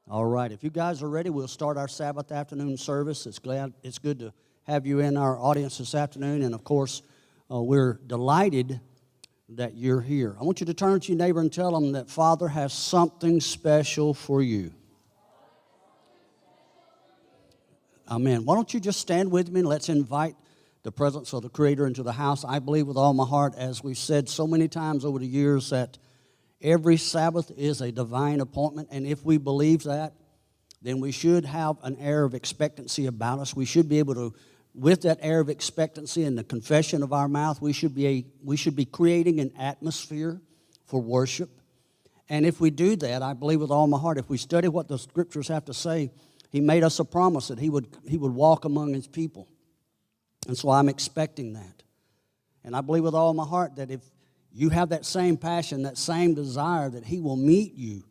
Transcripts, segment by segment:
All right, if you guys are ready, we'll start our Sabbath afternoon service. It's good to have you in our audience this afternoon, and of course, we're delighted that you're here. I want you to turn to your neighbor and tell them that Father has something special for you. Amen. Why don't you just stand with me and let's invite the presence of the Creator into the house. I believe with all my heart, as we've said so many times over the years, that every Sabbath is a divine appointment, and if we believe that, then we should have an air of expectancy about us. We should be able to, with that air of expectancy and the confession of our mouth, we should be creating an atmosphere for worship. And if we do that, I believe with all my heart, if we study what the Scriptures have to say, He made us a promise that He would walk among His people. And so I'm expecting that. And I believe with all my heart that if you have that same passion, that same desire, that He will meet you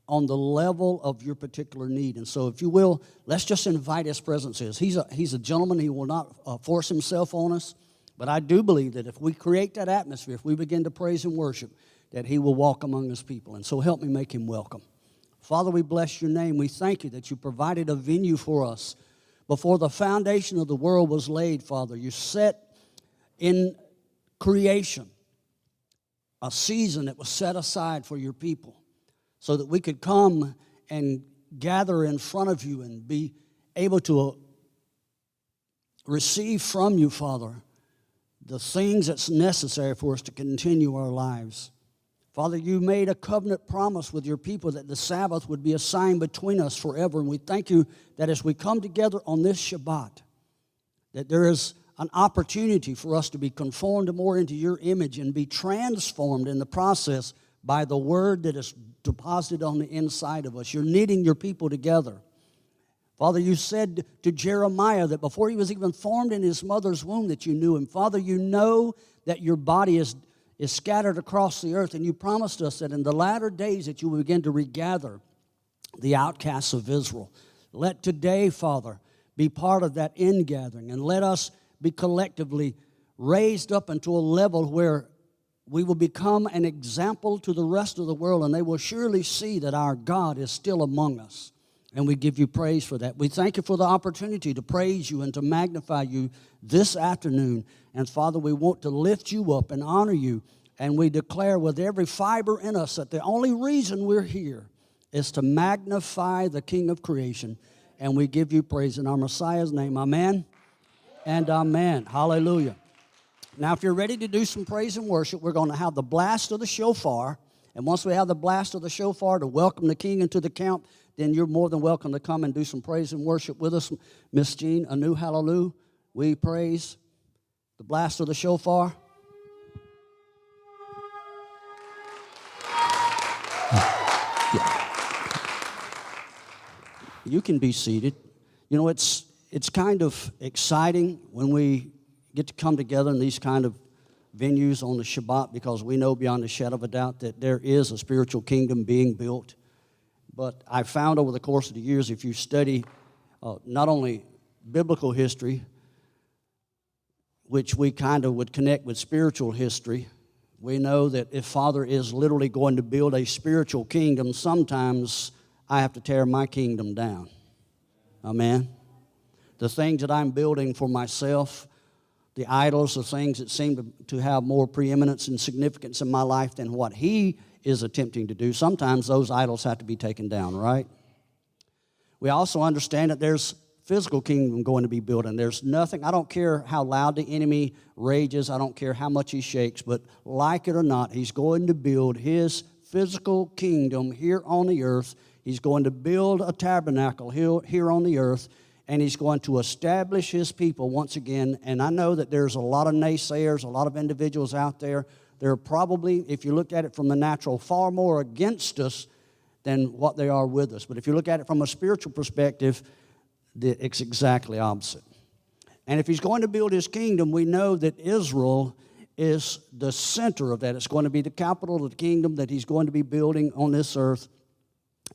on the level of your particular need. And so if you will, let's just invite His presence. He's a gentleman. He will not force Himself on us. But I do believe that if we create that atmosphere, if we begin to praise and worship, that He will walk among His people. And so help me make Him welcome. Father, we bless Your name. We thank You that You provided a venue for us. Before the foundation of the world was laid, Father, You set in creation a season that was set aside for Your people so that we could come and gather in front of You and be able to receive from You, Father, the things that's necessary for us to continue our lives. Father, You made a covenant promise with Your people that the Sabbath would be a sign between us forever, and we thank You that as we come together on this Shabbat, that there is an opportunity for us to be conformed more into Your image and be transformed in the process by the Word that is deposited on the inside of us. You're knitting Your people together. Father, You said to Jeremiah that before he was even formed in his mother's womb that You knew him. Father, You know that your body is scattered across the earth, and You promised us that in the latter days that You will begin to regather the outcasts of Israel. Let today, Father, be part of that ingathering, and let us be collectively raised up into a level where we will become an example to the rest of the world, and they will surely see that our God is still among us. And we give You praise for that. We thank You for the opportunity to praise You and to magnify You this afternoon. And Father, we want to lift You up and honor You. And we declare with every fiber in us that the only reason we're here is to magnify the King of creation. And we give You praise in our Messiah's name. Amen and amen. Hallelujah. Now, if you're ready to do some praise and worship, we're going to have the blast of the shofar. And once we have the blast of the shofar to welcome the King into the camp, then you're more than welcome to come and do some praise and worship with us. Miss Jean, a new hallelujah. We praise the blast of the shofar. You can be seated. You know, it's kind of exciting when we get to come together in these kind of venues on the Shabbat, because we know beyond a shadow of a doubt that there is a spiritual kingdom being built. But I found over the course of the years, if you study not only biblical history, which we kind of would connect with spiritual history, we know that if Father is literally going to build a spiritual kingdom, sometimes I have to tear my kingdom down. Amen. The things that I'm building for myself, the idols, the things that seem to have more preeminence and significance in my life than what He is attempting to do, sometimes those idols have to be taken down, right? We also understand that there's physical kingdom going to be built, and there's nothing, I don't care how loud the enemy rages, I don't care how much he shakes, but like it or not, he's going to build his physical kingdom here on the earth. He's going to build a tabernacle here on the earth, and He's going to establish His people once again. And I know that there's a lot of naysayers, a lot of individuals out there. They're probably, if you look at it from the natural, far more against us than what they are with us. But if you look at it from a spiritual perspective, it's exactly opposite. And if He's going to build His kingdom, we know that Israel is the center of that. It's going to be the capital of the kingdom that He's going to be building on this earth.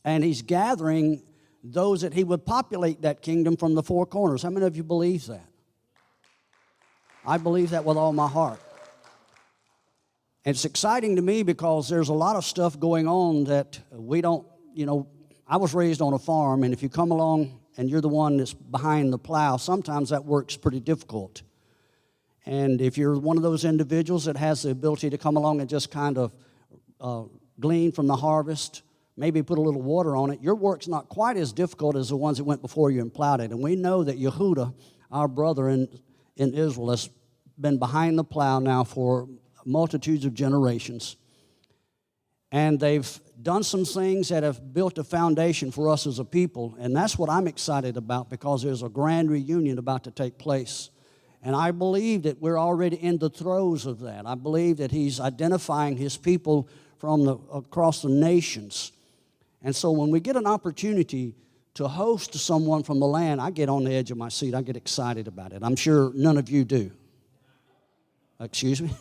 And He's gathering those that He would populate that kingdom from the four corners. How many of you believe that? I believe that with all my heart. And it's exciting to me because there's a lot of stuff going on that we don't, I was raised on a farm, and if you come along and you're the one that's behind the plow, sometimes that work's pretty difficult. And if you're one of those individuals that has the ability to come along and just kind of glean from the harvest, maybe put a little water on it, your work's not quite as difficult as the ones that went before you and plowed it. And we know that Yehuda, our brother in Israel, has been behind the plow now for multitudes of generations. And they've done some things that have built a foundation for us as a people, and that's what I'm excited about, because there's a grand reunion about to take place. And I believe that we're already in the throes of that. I believe that he's identifying his people from across the nations. And so when we get an opportunity to host someone from the land, I get on the edge of my seat. I get excited about it. I'm sure none of you do. Excuse me?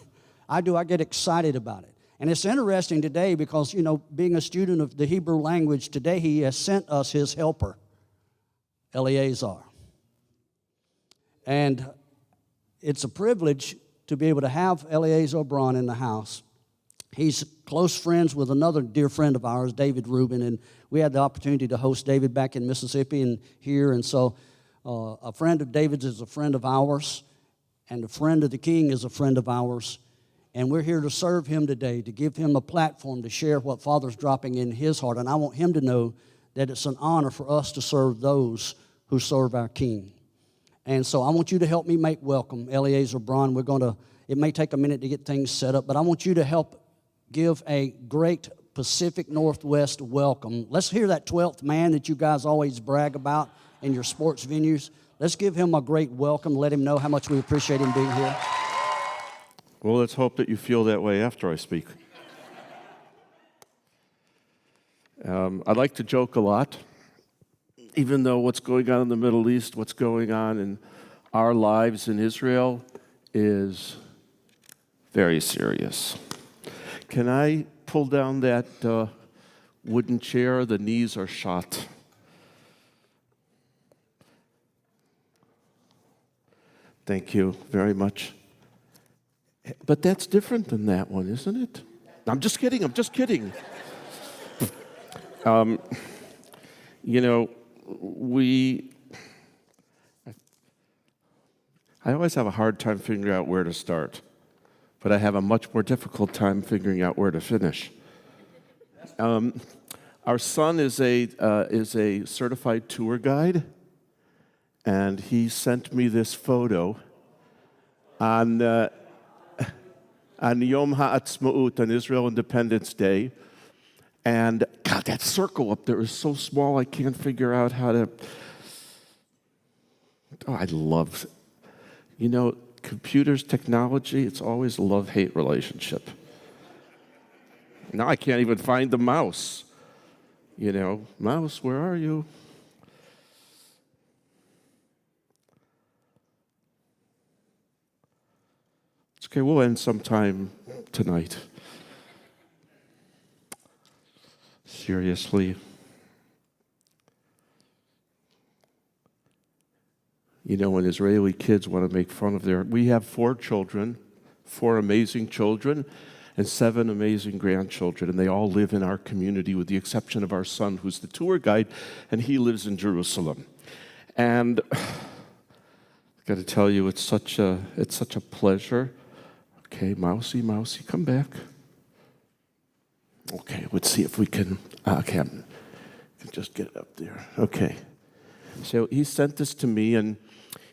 I do. I get excited about it. And it's interesting today because, being a student of the Hebrew language, today he has sent us his helper, Eliezer. And it's a privilege to be able to have Eliezer Braun in the house. He's close friends with another dear friend of ours, David Rubin, and we had the opportunity to host David back in Mississippi and here. And so a friend of David's is a friend of ours, and a friend of the king is a friend of ours. And we're here to serve him today, to give him a platform to share what Father's dropping in his heart. And I want him to know that it's an honor for us to serve those who serve our King. And so I want you to help me make welcome Eliezer Braun. It may take a minute to get things set up, but I want you to help give a great Pacific Northwest welcome. Let's hear that 12th man that you guys always brag about in your sports venues. Let's give him a great welcome. Let him know how much we appreciate him being here. Well, let's hope that you feel that way after I speak. I like to joke a lot, even though what's going on in the Middle East, what's going on in our lives in Israel is very serious. Can I pull down that wooden chair? The knees are shot. Thank you very much. But that's different than that one, isn't it? I'm just kidding. I always have a hard time figuring out where to start, but I have a much more difficult time figuring out where to finish. Our son is a certified tour guide, and he sent me this photo on Yom HaAtzmaut, on Israel Independence Day. And God, that circle up there is so small, I can't figure out how to. Oh, I love, computers, technology, it's always a love-hate relationship. Now I can't even find the mouse. Mouse, where are you? Okay, we'll end sometime tonight. Seriously. When Israeli kids want to make fun of we have 4 children, 4 amazing children, and 7 amazing grandchildren, and they all live in our community with the exception of our son, who's the tour guide, and he lives in Jerusalem. And I've got to tell you, it's such a pleasure. Okay, mousy, come back. Okay, let's see if we can, I can just get it up there. Okay. So he sent this to me, and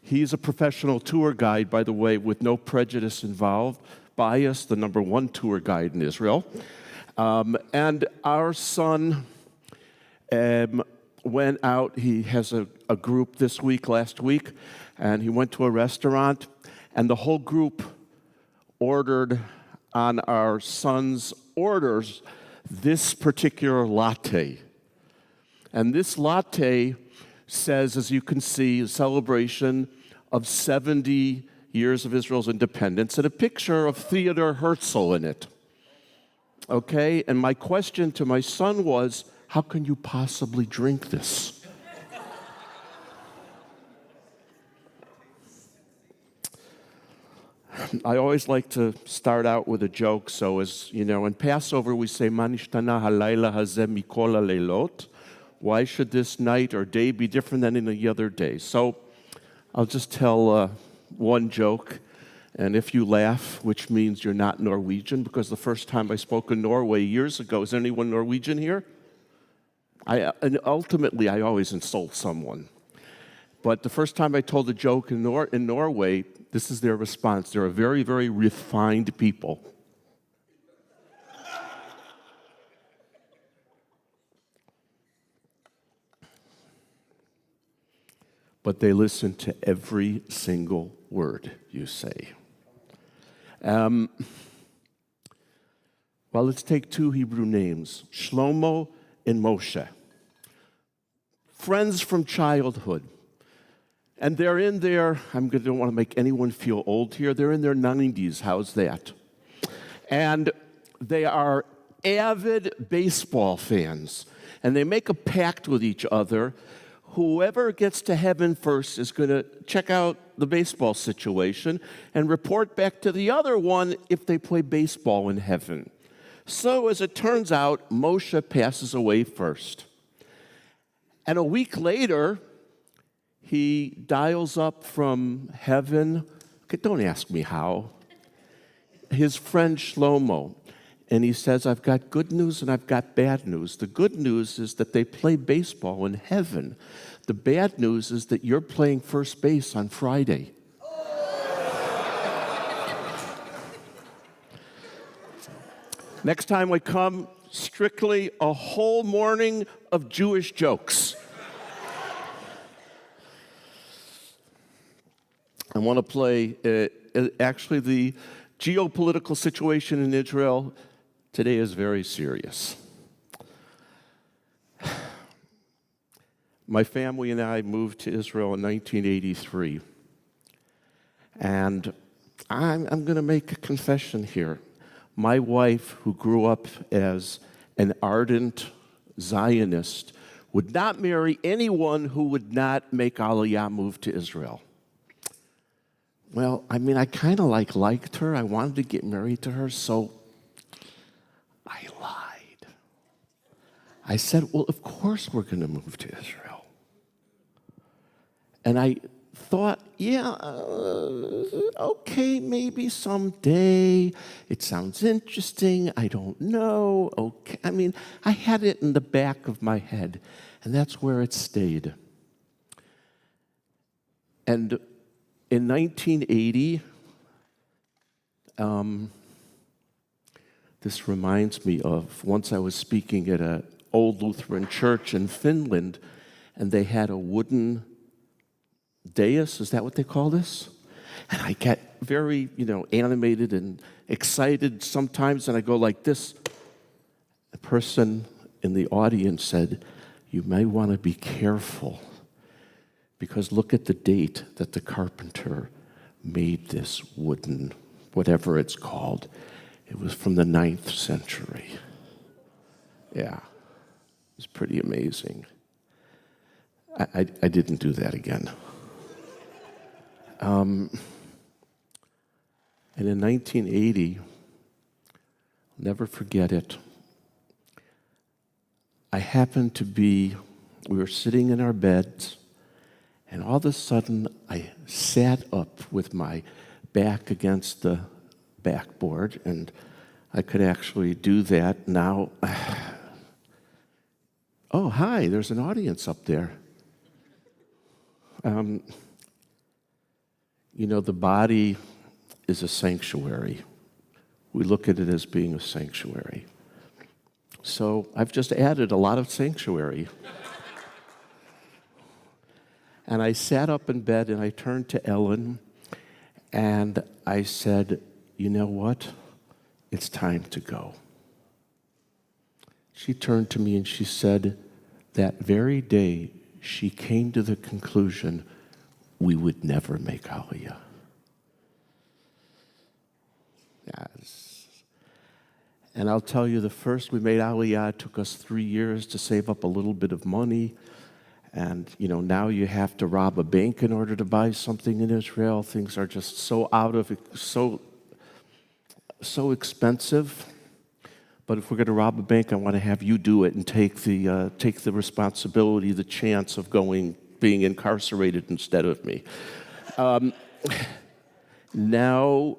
he's a professional tour guide, by the way, with no prejudice involved. Bias, the #1 tour guide in Israel. And our son went out. He has a group last week, and he went to a restaurant, and the whole group ordered on our son's orders this particular latte. And this latte says, as you can see, a celebration of 70 years of Israel's independence and a picture of Theodor Herzl in it. Okay? And my question to my son was, how can you possibly drink this? I always like to start out with a joke. So as you know, in Passover we say, "Ma nishtana halayla hazeh mikol haleilot," why should this night or day be different than any other day? So I'll just tell one joke. And if you laugh, which means you're not Norwegian, because the first time I spoke in Norway years ago, is anyone Norwegian here? And ultimately, I always insult someone. But the first time I told a joke in Norway, this is their response. They're a very, very refined people. But they listen to every single word you say. Well, let's take two Hebrew names, Shlomo and Moshe. Friends from childhood. And they're in their, don't want to make anyone feel old here, they're in their 90s. How's that? And they are avid baseball fans. And they make a pact with each other. Whoever gets to heaven first is going to check out the baseball situation and report back to the other one if they play baseball in heaven. So as it turns out, Moshe passes away first. And a week later, he dials up from heaven. Okay, don't ask me how. His friend Shlomo. And he says, I've got good news and I've got bad news. The good news is that they play baseball in heaven. The bad news is that you're playing first base on Friday. Next time we come, strictly a whole morning of Jewish jokes. I want to play, actually, the geopolitical situation in Israel today is very serious. My family and I moved to Israel in 1983. And I'm going to make a confession here. My wife, who grew up as an ardent Zionist, would not marry anyone who would not make Aliyah move to Israel. Well, I kind of liked her. I wanted to get married to her, so I lied. I said, well, of course we're going to move to Israel. And I thought, okay, maybe someday. It sounds interesting. I don't know. Okay. I had it in the back of my head, and that's where it stayed. And in 1980, this reminds me of once I was speaking at an old Lutheran church in Finland, and they had a wooden dais, is that what they call this? And I get very, animated and excited sometimes, and I go like this. The person in the audience said, you may want to be careful, because look at the date that the carpenter made this wooden, whatever it's called. It was from the 9th century. Yeah, it's pretty amazing. I didn't do that again. And in 1980, I'll never forget it, we were sitting in our beds, and all of a sudden, I sat up with my back against the backboard, and I could actually do that now. Oh, hi, there's an audience up there. The body is a sanctuary. We look at it as being a sanctuary. So I've just added a lot of sanctuary. And I sat up in bed and I turned to Ellen and I said, you know what? It's time to go. She turned to me and she said, that very day she came to the conclusion we would never make Aliyah. Yes. And I'll tell you, the first we made Aliyah, it took us 3 years to save up a little bit of money. And, now you have to rob a bank in order to buy something in Israel. Things are just so so expensive. but if we're going to rob a bank, I want to have you do it and take the responsibility, the chance of being incarcerated instead of me. Now,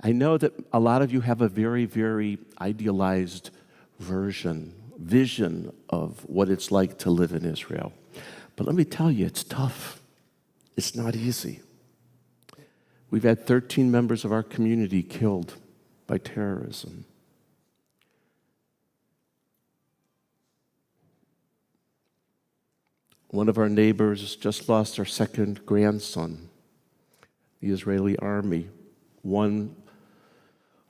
I know that a lot of you have a very, very idealized vision of what it's like to live in Israel. But let me tell you, it's tough. It's not easy. We've had 13 members of our community killed by terrorism. One of our neighbors just lost our second grandson, the Israeli army. One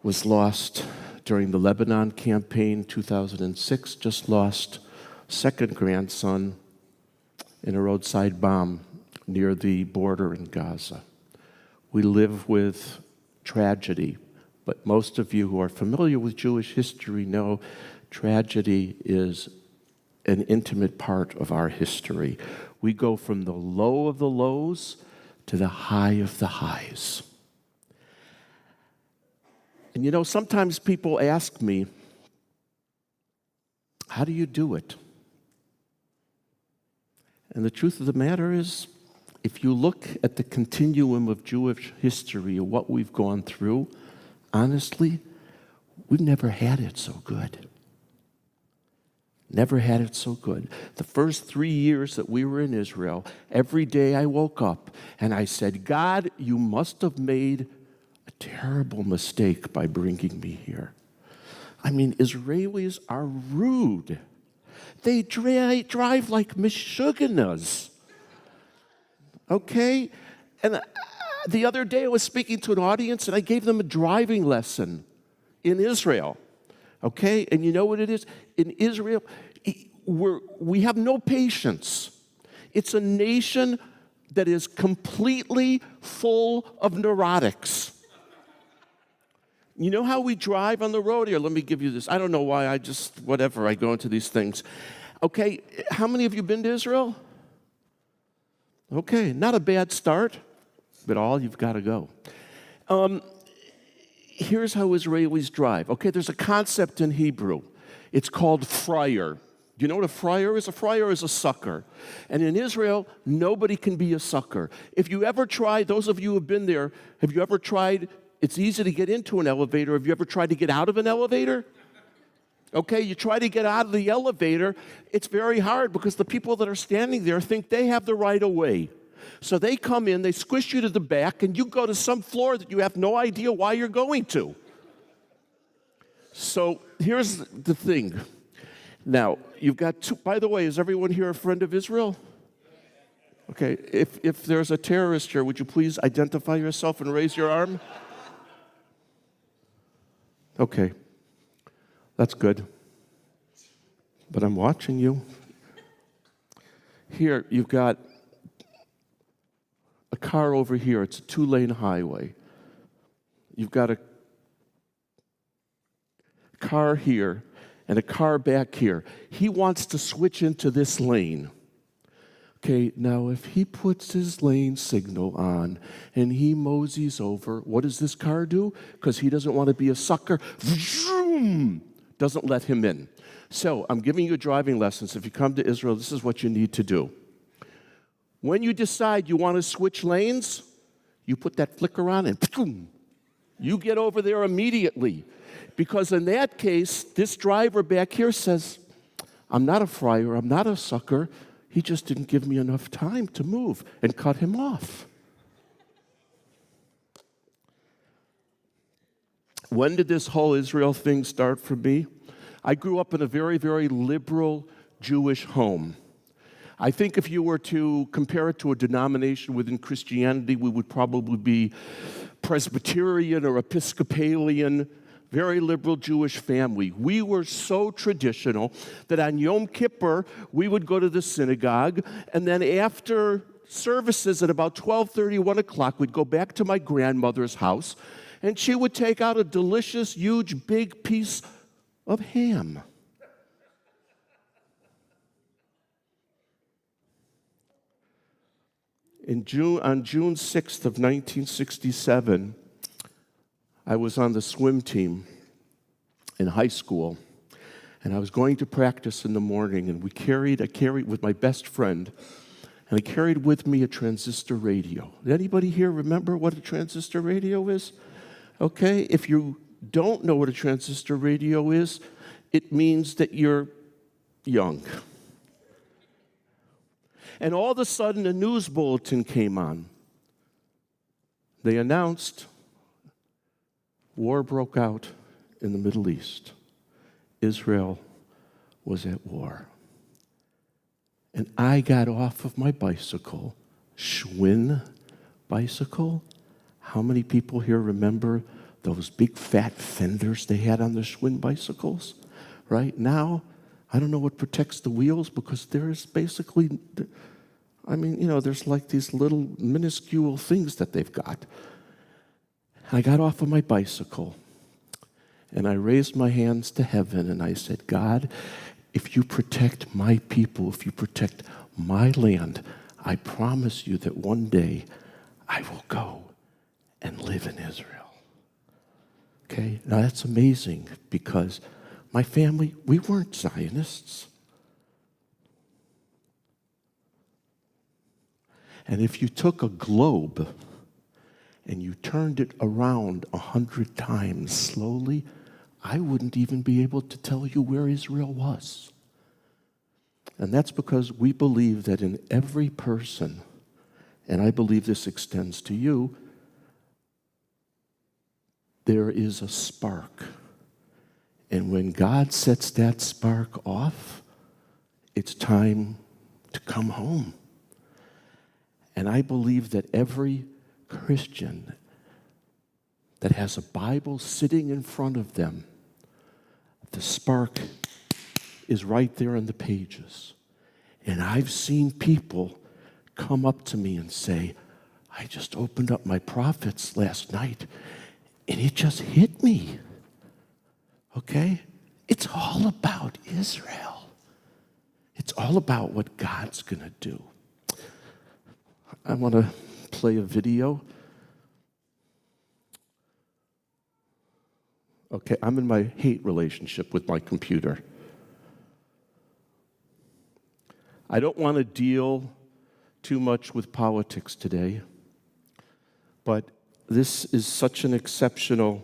was lost during the Lebanon campaign, 2006, just lost second grandson in a roadside bomb near the border in Gaza. We live with tragedy, but most of you who are familiar with Jewish history know tragedy is an intimate part of our history. We go from the low of the lows to the high of the highs. And sometimes people ask me, how do you do it? And the truth of the matter is, if you look at the continuum of Jewish history, of what we've gone through, honestly, we've never had it so good. Never had it so good. The first 3 years that we were in Israel, every day I woke up and I said, God, you must have made a terrible mistake by bringing me here. I mean, Israelis are rude. They drive like Meshuggahs. Okay? And the other day I was speaking to an audience and I gave them a driving lesson in Israel. Okay? And you know what it is? In Israel, we have no patience. It's a nation that is completely full of neurotics. You know how we drive on the road? Here, let me give you this. I don't know why, I go into these things. Okay, how many of you been to Israel? Okay, not a bad start, but all you've got to go. Here's how Israelis drive. Okay, there's a concept in Hebrew. It's called friar. Do you know what a friar is? A friar is a sucker. And in Israel, nobody can be a sucker. If you ever tried, those of you who have been there, have you ever tried, it's easy to get into an elevator. Have you ever tried to get out of an elevator? Okay, you try to get out of the elevator, it's very hard because the people that are standing there think they have the right of way. So they come in, they squish you to the back, and you go to some floor that you have no idea why you're going to. So here's the thing. Now, you've got two, by the way, is everyone here a friend of Israel? Okay, if there's a terrorist here, would you please identify yourself and raise your arm? Okay, that's good. But I'm watching you. Here, you've got a car over here. It's a 2-lane highway. You've got a car here and a car back here. He wants to switch into this lane. Okay, now if he puts his lane signal on and he moseys over, what does this car do? Because he doesn't want to be a sucker, doesn't let him in. So I'm giving you driving lessons. If you come to Israel, this is what you need to do. When you decide you want to switch lanes, you put that flicker on and you get over there immediately. Because in that case, this driver back here says, I'm not a friar, I'm not a sucker. He just didn't give me enough time to move, and cut him off. When did this whole Israel thing start for me? I grew up in a very, very liberal Jewish home. I think if you were to compare it to a denomination within Christianity, we would probably be Presbyterian or Episcopalian. Very liberal Jewish family. We were so traditional that on Yom Kippur, we would go to the synagogue, and then after services at about 12:30, 1 o'clock, we'd go back to my grandmother's house, and she would take out a delicious, huge, big piece of ham. On June 6th of 1967, I was on the swim team in high school, and I was going to practice in the morning, and I carried with my best friend, and I carried with me a transistor radio. Did anybody here remember what a transistor radio is? Okay, if you don't know what a transistor radio is, it means that you're young. And all of a sudden, a news bulletin came on. They announced war broke out in the Middle East. Israel was at war. And I got off of my bicycle, Schwinn bicycle. How many people here remember those big fat fenders they had on their Schwinn bicycles? Right now, I don't know what protects the wheels because there's basically, there's like these little minuscule things that they've got. I got off of my bicycle and I raised my hands to heaven and I said, God, if you protect my people, if you protect my land, I promise you that one day I will go and live in Israel. Okay, now that's amazing because my family, we weren't Zionists. And if you took a globe and you turned it around 100 times slowly, I wouldn't even be able to tell you where Israel was. And that's because we believe that in every person, and I believe this extends to you, there is a spark. And when God sets that spark off, it's time to come home. And I believe that every Christian that has a Bible sitting in front of them, the spark is right there in the pages. And I've seen people come up to me and say, I just opened up my prophets last night and it just hit me. Okay? It's all about Israel. It's all about what God's going to do. I want to play a video. Okay, I'm in my hate relationship with my computer. I don't want to deal too much with politics today, but this is such an exceptional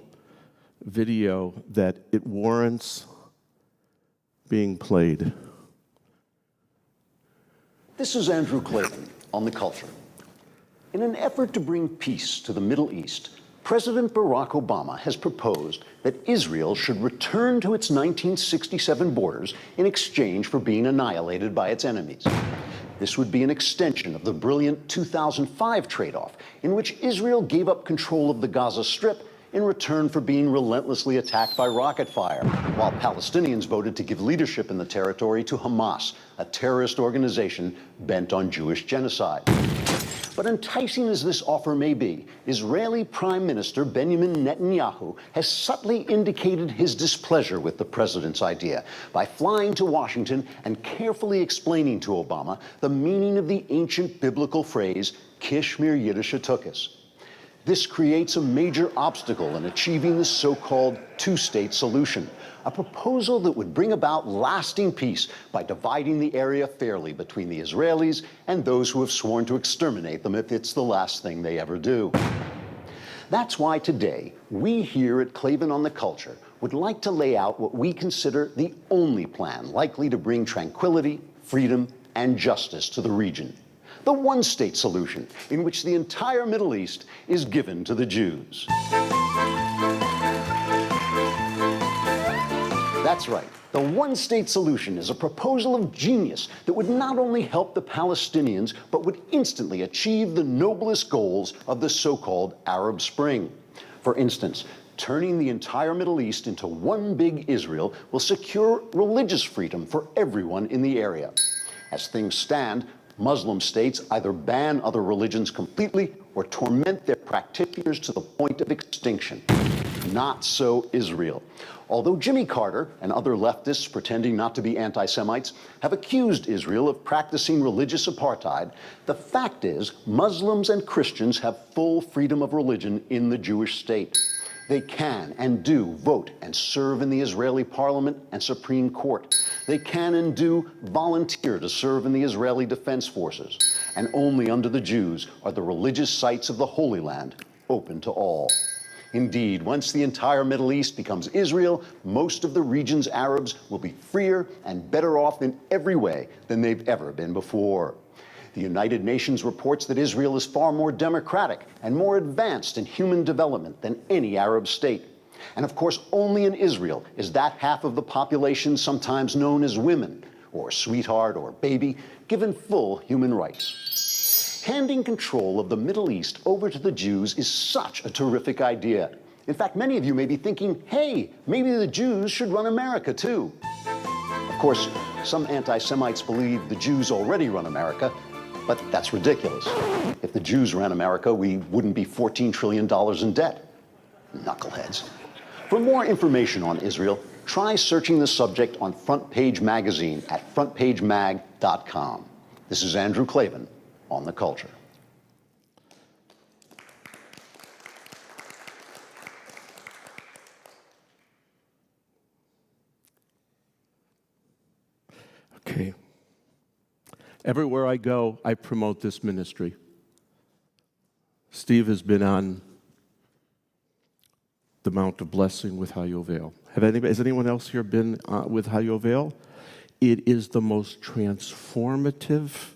video that it warrants being played. This is Andrew Clayton on The Culture. In an effort to bring peace to the Middle East, President Barack Obama has proposed that Israel should return to its 1967 borders in exchange for being annihilated by its enemies. This would be an extension of the brilliant 2005 trade-off in which Israel gave up control of the Gaza Strip in return for being relentlessly attacked by rocket fire, while Palestinians voted to give leadership in the territory to Hamas, a terrorist organization bent on Jewish genocide. But enticing as this offer may be, Israeli Prime Minister Benjamin Netanyahu has subtly indicated his displeasure with the president's idea by flying to Washington and carefully explaining to Obama the meaning of the ancient biblical phrase, Kishmir Yiddish Atukis. This creates a major obstacle in achieving the so-called two-state solution, a proposal that would bring about lasting peace by dividing the area fairly between the Israelis and those who have sworn to exterminate them if it's the last thing they ever do. That's why today, we here at Klavan on the Culture would like to lay out what we consider the only plan likely to bring tranquility, freedom, and justice to the region. The one-state solution, in which the entire Middle East is given to the Jews. That's right. The one-state solution is a proposal of genius that would not only help the Palestinians, but would instantly achieve the noblest goals of the so-called Arab Spring. For instance, turning the entire Middle East into one big Israel will secure religious freedom for everyone in the area. As things stand, Muslim states either ban other religions completely or torment their practitioners to the point of extinction. Not so Israel. Although Jimmy Carter and other leftists pretending not to be anti-Semites have accused Israel of practicing religious apartheid, the fact is Muslims and Christians have full freedom of religion in the Jewish state. They can and do vote and serve in the Israeli parliament and Supreme Court. They can and do volunteer to serve in the Israeli Defense Forces. And only under the Jews are the religious sites of the Holy Land open to all. Indeed, once the entire Middle East becomes Israel, most of the region's Arabs will be freer and better off in every way than they've ever been before. The United Nations reports that Israel is far more democratic and more advanced in human development than any Arab state. And of course, only in Israel is that half of the population sometimes known as women, or sweetheart, or baby, given full human rights. Handing control of the Middle East over to the Jews is such a terrific idea. In fact, many of you may be thinking, hey, maybe the Jews should run America too. Of course, some anti-Semites believe the Jews already run America, but that's ridiculous. If the Jews ran America, we wouldn't be $14 trillion in debt. Knuckleheads. For more information on Israel, try searching the subject on Front Page Magazine at frontpagemag.com. This is Andrew Klavan on The Culture. Okay. Everywhere I go, I promote this ministry. Steve has been on the Mount of Blessing with Hayovel. Has anyone else here been with Hayovel? It is the most transformative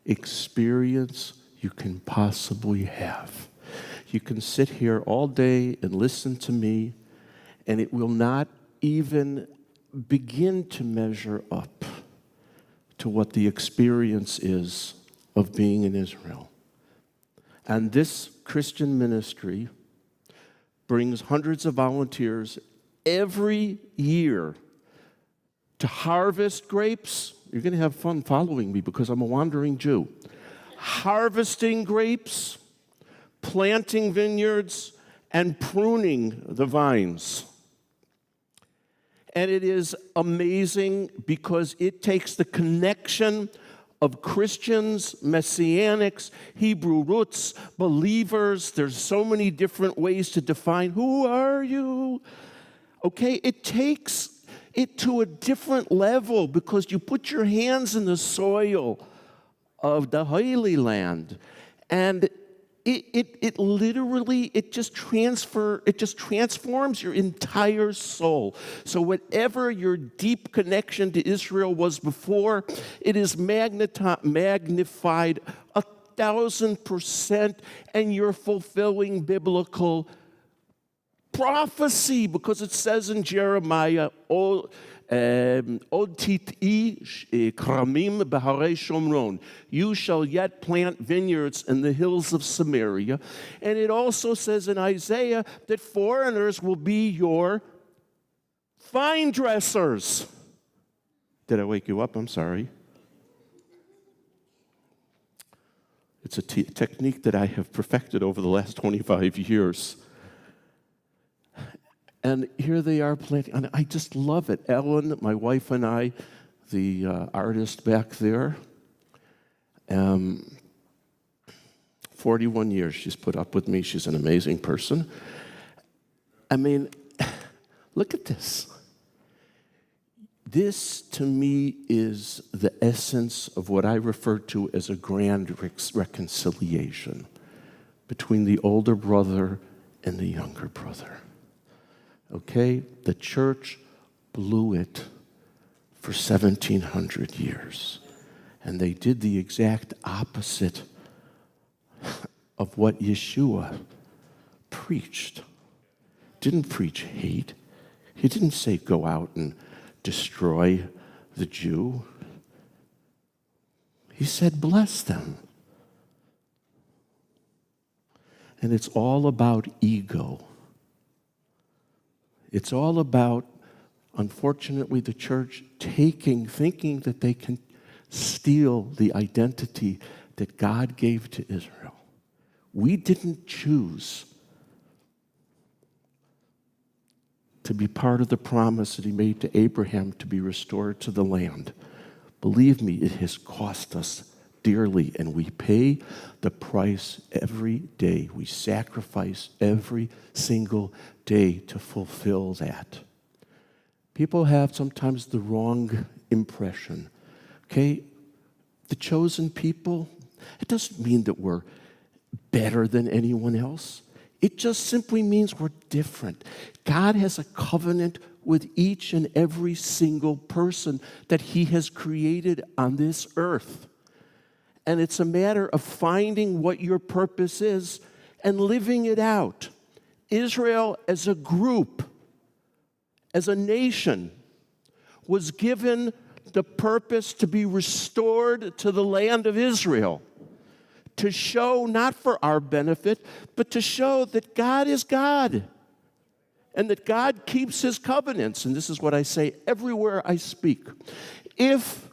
experience you can possibly have. You can sit here all day and listen to me, and it will not even begin to measure up to what the experience is of being in Israel. And this Christian ministry brings hundreds of volunteers every year to harvest grapes. You're going to have fun following me because I'm a wandering Jew. Harvesting grapes, planting vineyards, and pruning the vines. And it is amazing because it takes the connection of Christians, Messianics, Hebrew roots, believers. There's so many different ways to define who are you. Okay, it takes it to a different level because you put your hands in the soil of the Holy Land, and it literally just transforms your entire soul. So whatever your deep connection to Israel was before, it is magnified 1,000%, and you're fulfilling biblical prophecy because it says in Jeremiah, you shall yet plant vineyards in the hills of Samaria. And it also says in Isaiah that foreigners will be your vine dressers. Did I wake you up? I'm sorry. It's a technique that I have perfected over the last 25 years. And here they are planting, and I just love it. Ellen, my wife, and I, the artist back there, 41 years she's put up with me. She's an amazing person. I mean, look at this. This, to me, is the essence of what I refer to as a grand reconciliation between the older brother and the younger brother. Okay? The church blew it for 1,700 years. And they did the exact opposite of what Yeshua preached. Didn't preach hate. He didn't say go out and destroy the Jew. He said bless them. And it's all about ego. It's all about, unfortunately, the church thinking that they can steal the identity that God gave to Israel. We didn't choose to be part of the promise that he made to Abraham to be restored to the land. Believe me, it has cost us dearly, and we pay the price every day. We sacrifice every single day to fulfill that. People have sometimes the wrong impression. Okay? The chosen people, it doesn't mean that we're better than anyone else. It just simply means we're different. God has a covenant with each and every single person that He has created on this earth. And it's a matter of finding what your purpose is and living it out. Israel as a group, as a nation, was given the purpose to be restored to the land of Israel, to show, not for our benefit, but to show that God is God and that God keeps His covenants. And this is what I say everywhere I speak. If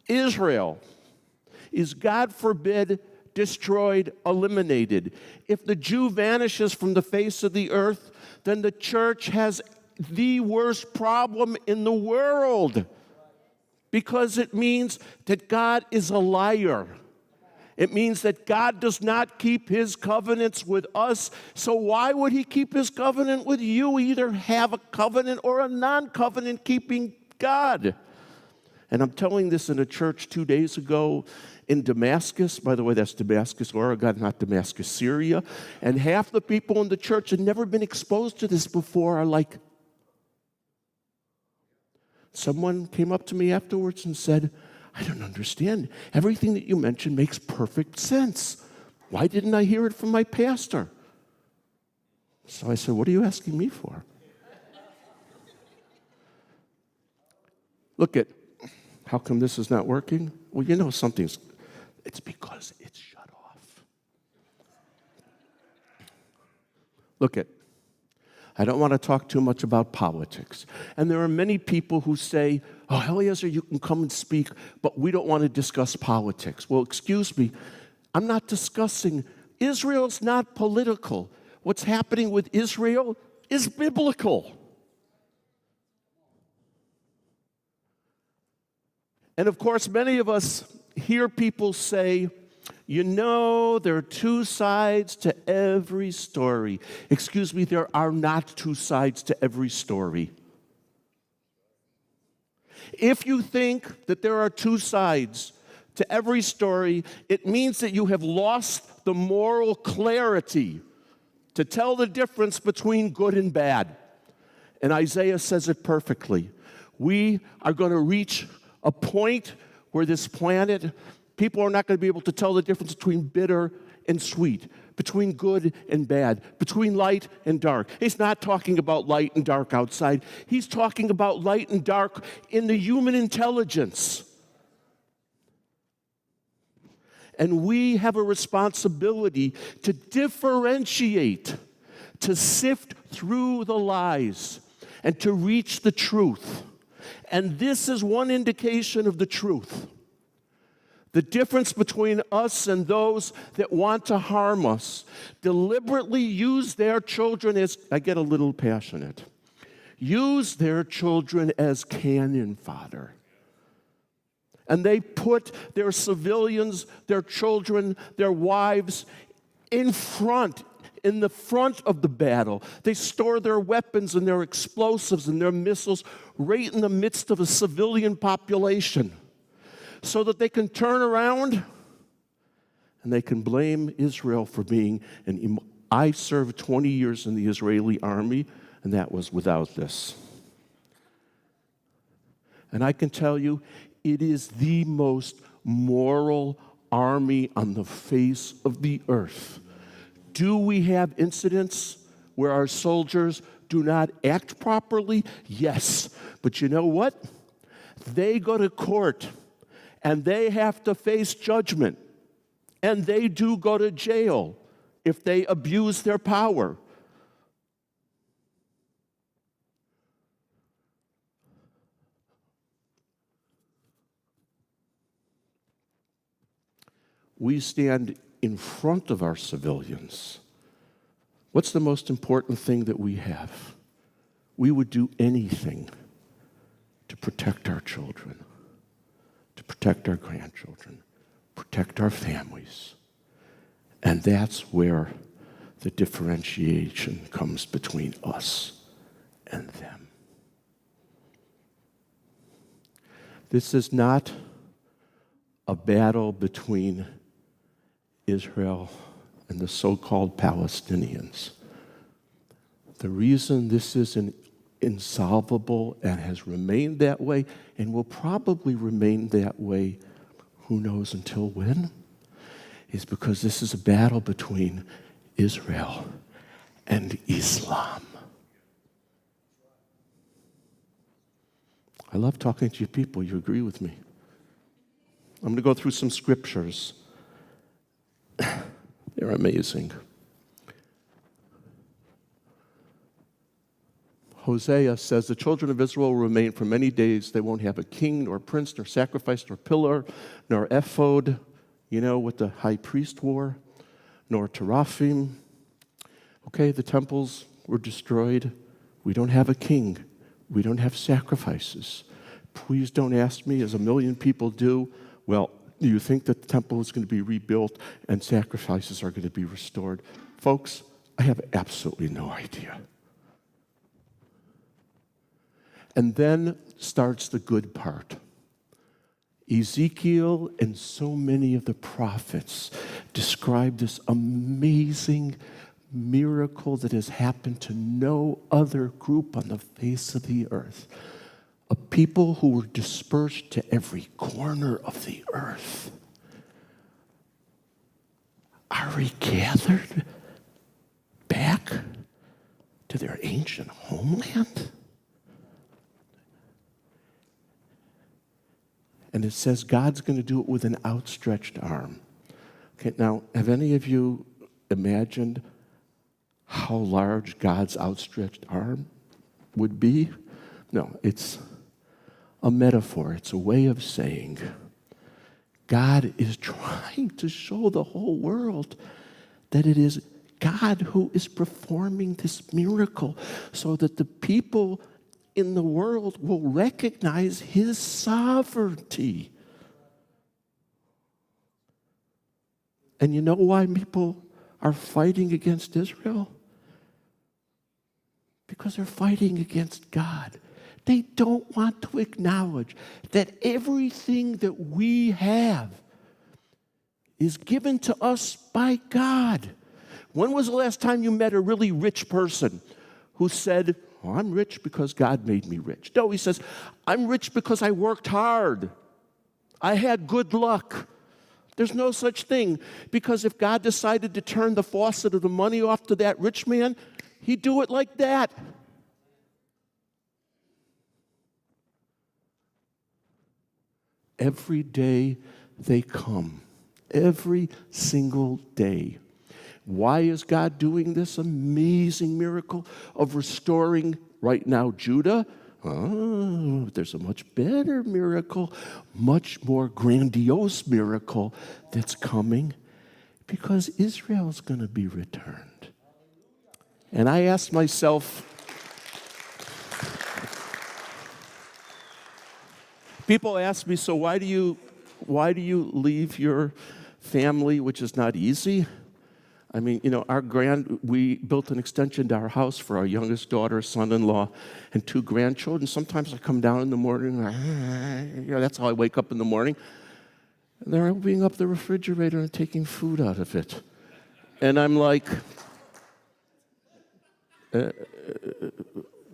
Israel is, God forbid, destroyed, eliminated, if the Jew vanishes from the face of the earth, then the church has the worst problem in the world, because it means that God is a liar. It means that God does not keep His covenants with us. So why would He keep His covenant with you? Either have a covenant or a non-covenant keeping God. And I'm telling this in a church 2 days ago in Damascus. By the way, that's Damascus, Oregon, not Damascus, Syria. And half the people in the church had never been exposed to this before are like, someone came up to me afterwards and said, I don't understand. Everything that you mentioned makes perfect sense. Why didn't I hear it from my pastor? So I said, what are you asking me for? Look at, how come this is not working? Well, you know it's because it's shut off. Look at, I don't want to talk too much about politics. And there are many people who say, oh, Eliezer, you can come and speak, but we don't want to discuss politics. Well, excuse me, I'm not discussing, Israel's not political. What's happening with Israel is biblical. And of course, many of us hear people say, you know, there are two sides to every story. Excuse me, there are not two sides to every story. If you think that there are two sides to every story, it means that you have lost the moral clarity to tell the difference between good and bad. And Isaiah says it perfectly. We are going to reach a point where this planet, people are not going to be able to tell the difference between bitter and sweet, between good and bad, between light and dark. He's not talking about light and dark outside. He's talking about light and dark in the human intelligence. And we have a responsibility to differentiate, to sift through the lies, and to reach the truth. And this is one indication of the truth. The difference between us and those that want to harm us, deliberately use their children as, I get a little passionate, use their children as cannon fodder. And they put their civilians, their children, their wives in the front of the battle. They store their weapons and their explosives and their missiles right in the midst of a civilian population, so that they can turn around and they can blame Israel for being I served 20 years in the Israeli army, and that was without this. And I can tell you, it is the most moral army on the face of the earth. Do we have incidents where our soldiers do not act properly? Yes. But you know what? They go to court, and they have to face judgment. And they do go to jail if they abuse their power. We stand in front of our civilians. What's the most important thing that we have? We would do anything to protect our children, to protect our grandchildren, protect protect our families. And that's where the differentiation comes between us and them. This is not a battle between Israel and the so-called Palestinians. The reason this is insolvable and has remained that way and will probably remain that way, who knows until when, is because this is a battle between Israel and Islam. I love talking to you people. You agree with me. I'm going to go through some scriptures. They're amazing. Hosea says, the children of Israel will remain for many days. They won't have a king, nor prince, nor sacrifice, nor pillar, nor ephod, what the high priest wore, nor teraphim. Okay, the temples were destroyed. We don't have a king. We don't have sacrifices. Please don't ask me, as a million people do, well, do you think that the temple is going to be rebuilt and sacrifices are going to be restored? Folks, I have absolutely no idea. And then starts the good part. Ezekiel and so many of the prophets describe this amazing miracle that has happened to no other group on the face of the earth. A people who were dispersed to every corner of the earth are regathered back to their ancient homeland. And it says God's going to do it with an outstretched arm. Okay, now, have any of you imagined how large God's outstretched arm would be? No, it's a metaphor. It's a way of saying God is trying to show the whole world that it is God who is performing this miracle so that the people in the world will recognize his sovereignty. And you know why people are fighting against Israel? Because they're fighting against God. They don't want to acknowledge that everything that we have is given to us by God. When was the last time you met a really rich person who said, well, I'm rich because God made me rich? No, he says, I'm rich because I worked hard. I had good luck. There's no such thing, because if God decided to turn the faucet of the money off to that rich man, he'd do it like that. Every day they come. Every single day. Why is God doing this amazing miracle of restoring right now Judah? Oh, there's a much better miracle, much more grandiose miracle that's coming, because Israel's going to be returned. And I asked myself, people ask me, so why do you leave your family, which is not easy? I mean, we built an extension to our house for our youngest daughter, son-in-law, and 2 grandchildren. Sometimes I come down in the morning, that's how I wake up in the morning. And they're opening up the refrigerator and taking food out of it. And I'm like,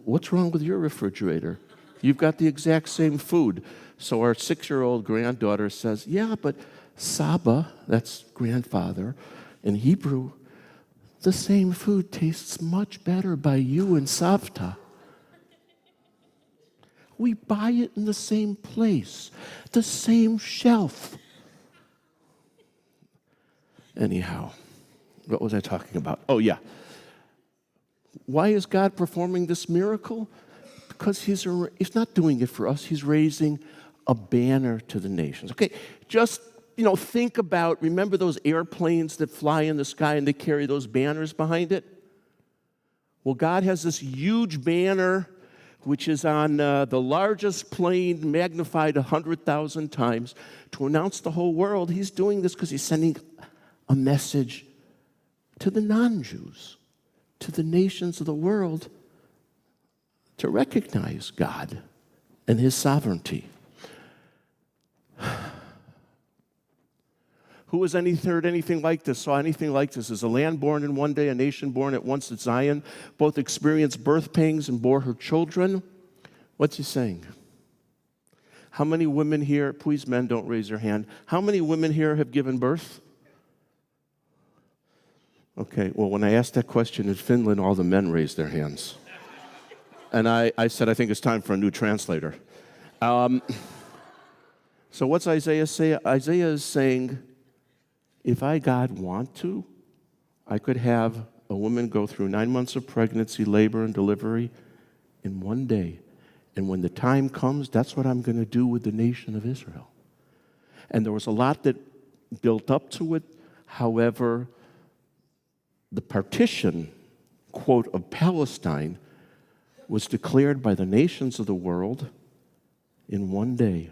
what's wrong with your refrigerator? You've got the exact same food. So our 6-year-old granddaughter says, yeah, but Saba, that's grandfather, in Hebrew, the same food tastes much better by you and Savta. We buy it in the same place, the same shelf. Anyhow, what was I talking about? Oh, yeah. Why is God performing this miracle? Because he's not doing it for us. He's raising a banner to the nations. Okay, just think about, remember those airplanes that fly in the sky and they carry those banners behind it? Well, God has this huge banner which is on the largest plane, magnified 100,000 times, to announce to the whole world. He's doing this because he's sending a message to the non-Jews, to the nations of the world, to recognize God and his sovereignty. Who has heard anything like this, saw anything like this? Is a land born in one day, a nation born at once at Zion, both experienced birth pangs and bore her children? What's he saying? How many women here, please men don't raise your hand, how many women here have given birth? Okay, well, when I asked that question in Finland, all the men raised their hands. And I said, I think it's time for a new translator. So what's Isaiah say? Isaiah is saying, if I, God, want to, I could have a woman go through 9 months of pregnancy, labor, and delivery in one day. And when the time comes, that's what I'm going to do with the nation of Israel. And there was a lot that built up to it. However, the partition, quote, of Palestine was declared by the nations of the world in one day.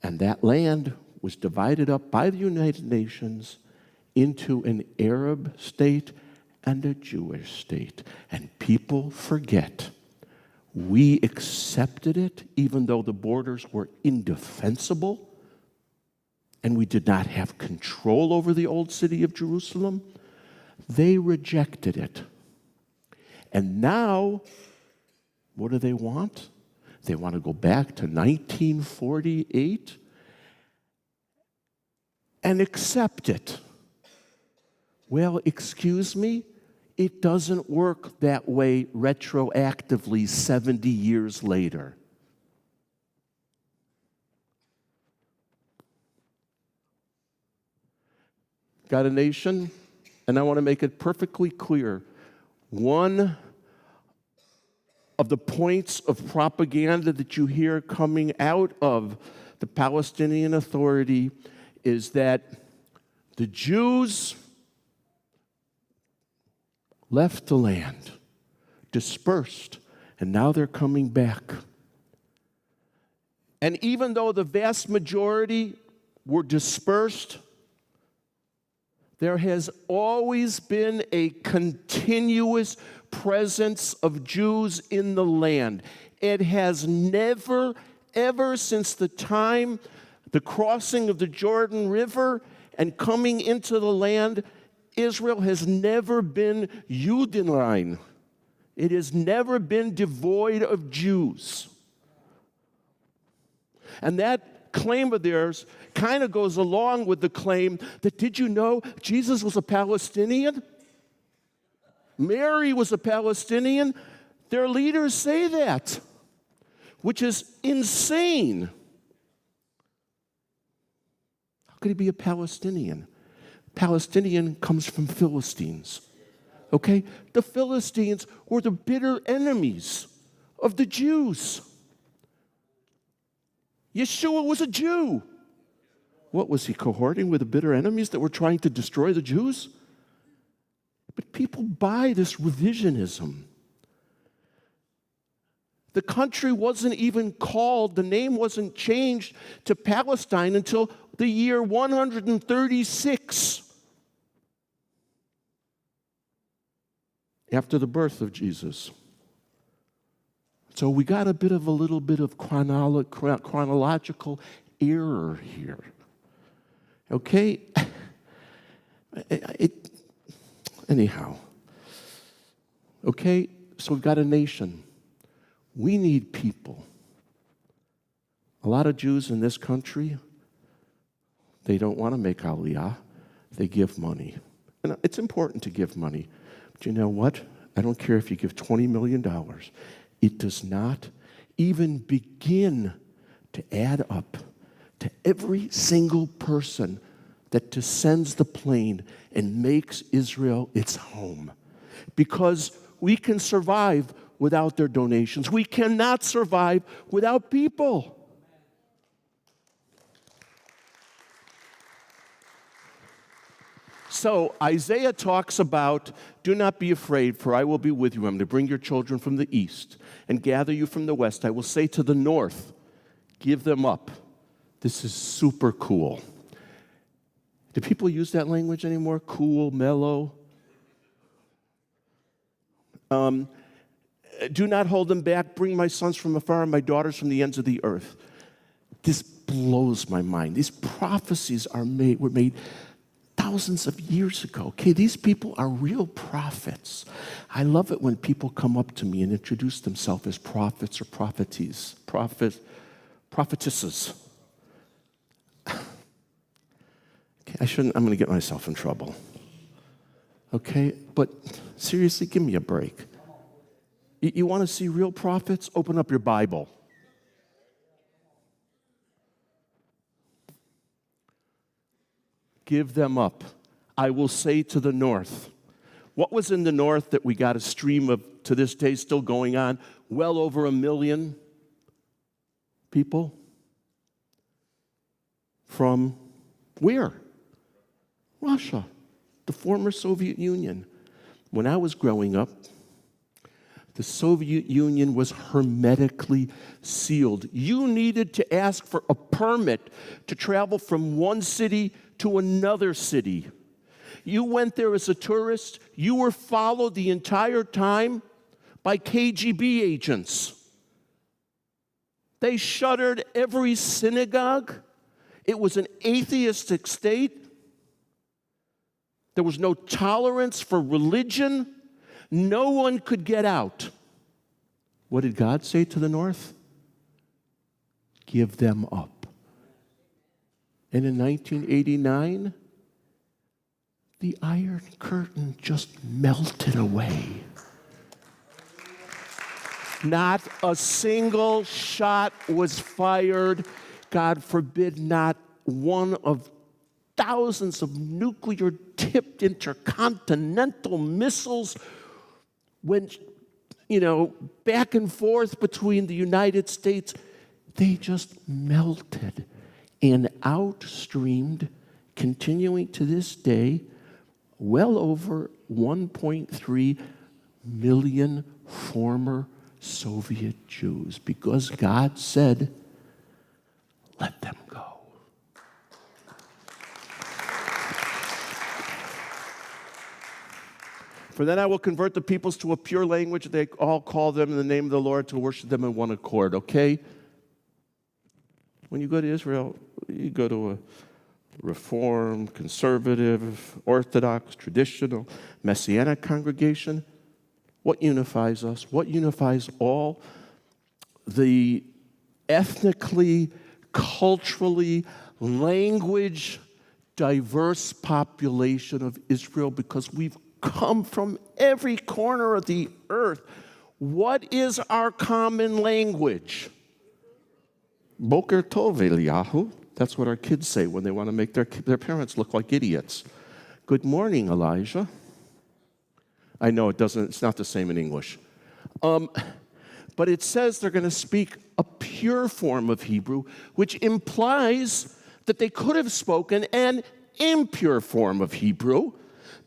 And that land was divided up by the United Nations into an Arab state and a Jewish state. And people forget. We accepted it even though the borders were indefensible and we did not have control over the old city of Jerusalem. They rejected it. And now, what do they want? They want to go back to 1948 and accept it. Well, excuse me, it doesn't work that way retroactively 70 years later. Got a nation, and I want to make it perfectly clear. One of the points of propaganda that you hear coming out of the Palestinian Authority is that the Jews left the land, dispersed, and now they're coming back. And even though the vast majority were dispersed, there has always been a continuous presence of Jews in the land. It has never, ever since the time the crossing of the Jordan River and coming into the land, Israel has never been Judenrein. It has never been devoid of Jews. And that claim of theirs kind of goes along with the claim that, did you know Jesus was a Palestinian? Mary was a Palestinian. Their leaders say that, which is insane. How could he be a Palestinian? Palestinian comes from Philistines. Okay? The Philistines were the bitter enemies of the Jews. Yeshua was a Jew. What, was he cohorting with the bitter enemies that were trying to destroy the Jews? But people buy this revisionism. The country wasn't even called, the name wasn't changed to Palestine until the year 136 after the birth of Jesus. So we got a little bit of chronological error here. Okay? Anyhow. Okay? So we've got a nation. We need people. A lot of Jews in this country, they don't want to make Aliyah. They give money. And it's important to give money. But you know what? I don't care if you give $20 million. It does not even begin to add up to every single person that descends the plane and makes Israel its home. Because we can survive without their donations. We cannot survive without people. So Isaiah talks about, do not be afraid, for I will be with you. I'm going to bring your children from the east and gather you from the west. I will say to the north, give them up. This is super cool. Do people use that language anymore? Cool, mellow? Do not hold them back. Bring my sons from afar and my daughters from the ends of the earth. This blows my mind. These prophecies were made thousands of years ago. Okay, these people are real prophets. I love it when people come up to me and introduce themselves as prophets or prophetesses. Okay, I'm going to get myself in trouble. Okay, but seriously, give me a break. You want to see real prophets? Open up your Bible. Give them up. I will say to the north. What was in the north that we got a stream of, to this day, still going on? Well over 1 million people. From where? Russia, the former Soviet Union. When I was growing up, the Soviet Union was hermetically sealed. You needed to ask for a permit to travel from one city to another city. You went there as a tourist. You were followed the entire time by KGB agents. They shuttered every synagogue. It was an atheistic state. There was no tolerance for religion. No one could get out. What did God say to the north? Give them up. And in 1989, the Iron Curtain just melted away. Not a single shot was fired. God forbid, not one of thousands of nuclear-tipped intercontinental missiles went, back and forth between the United States. They just melted and outstreamed, continuing to this day, well over 1.3 million former Soviet Jews, because God said, let them go. For then I will convert the peoples to a pure language. They all call them in the name of the Lord to worship them in one accord, okay? When you go to Israel, you go to a Reform, conservative, Orthodox, traditional, Messianic congregation. What unifies us? What unifies all? The ethnically, culturally, language diverse population of Israel, because we've come from every corner of the earth. What is our common language? Boker Tov, Eliyahu. That's what our kids say when they want to make their parents look like idiots. Good morning, Elijah. I know it's not the same in English. But it says they're going to speak a pure form of Hebrew, which implies that they could have spoken an impure form of Hebrew,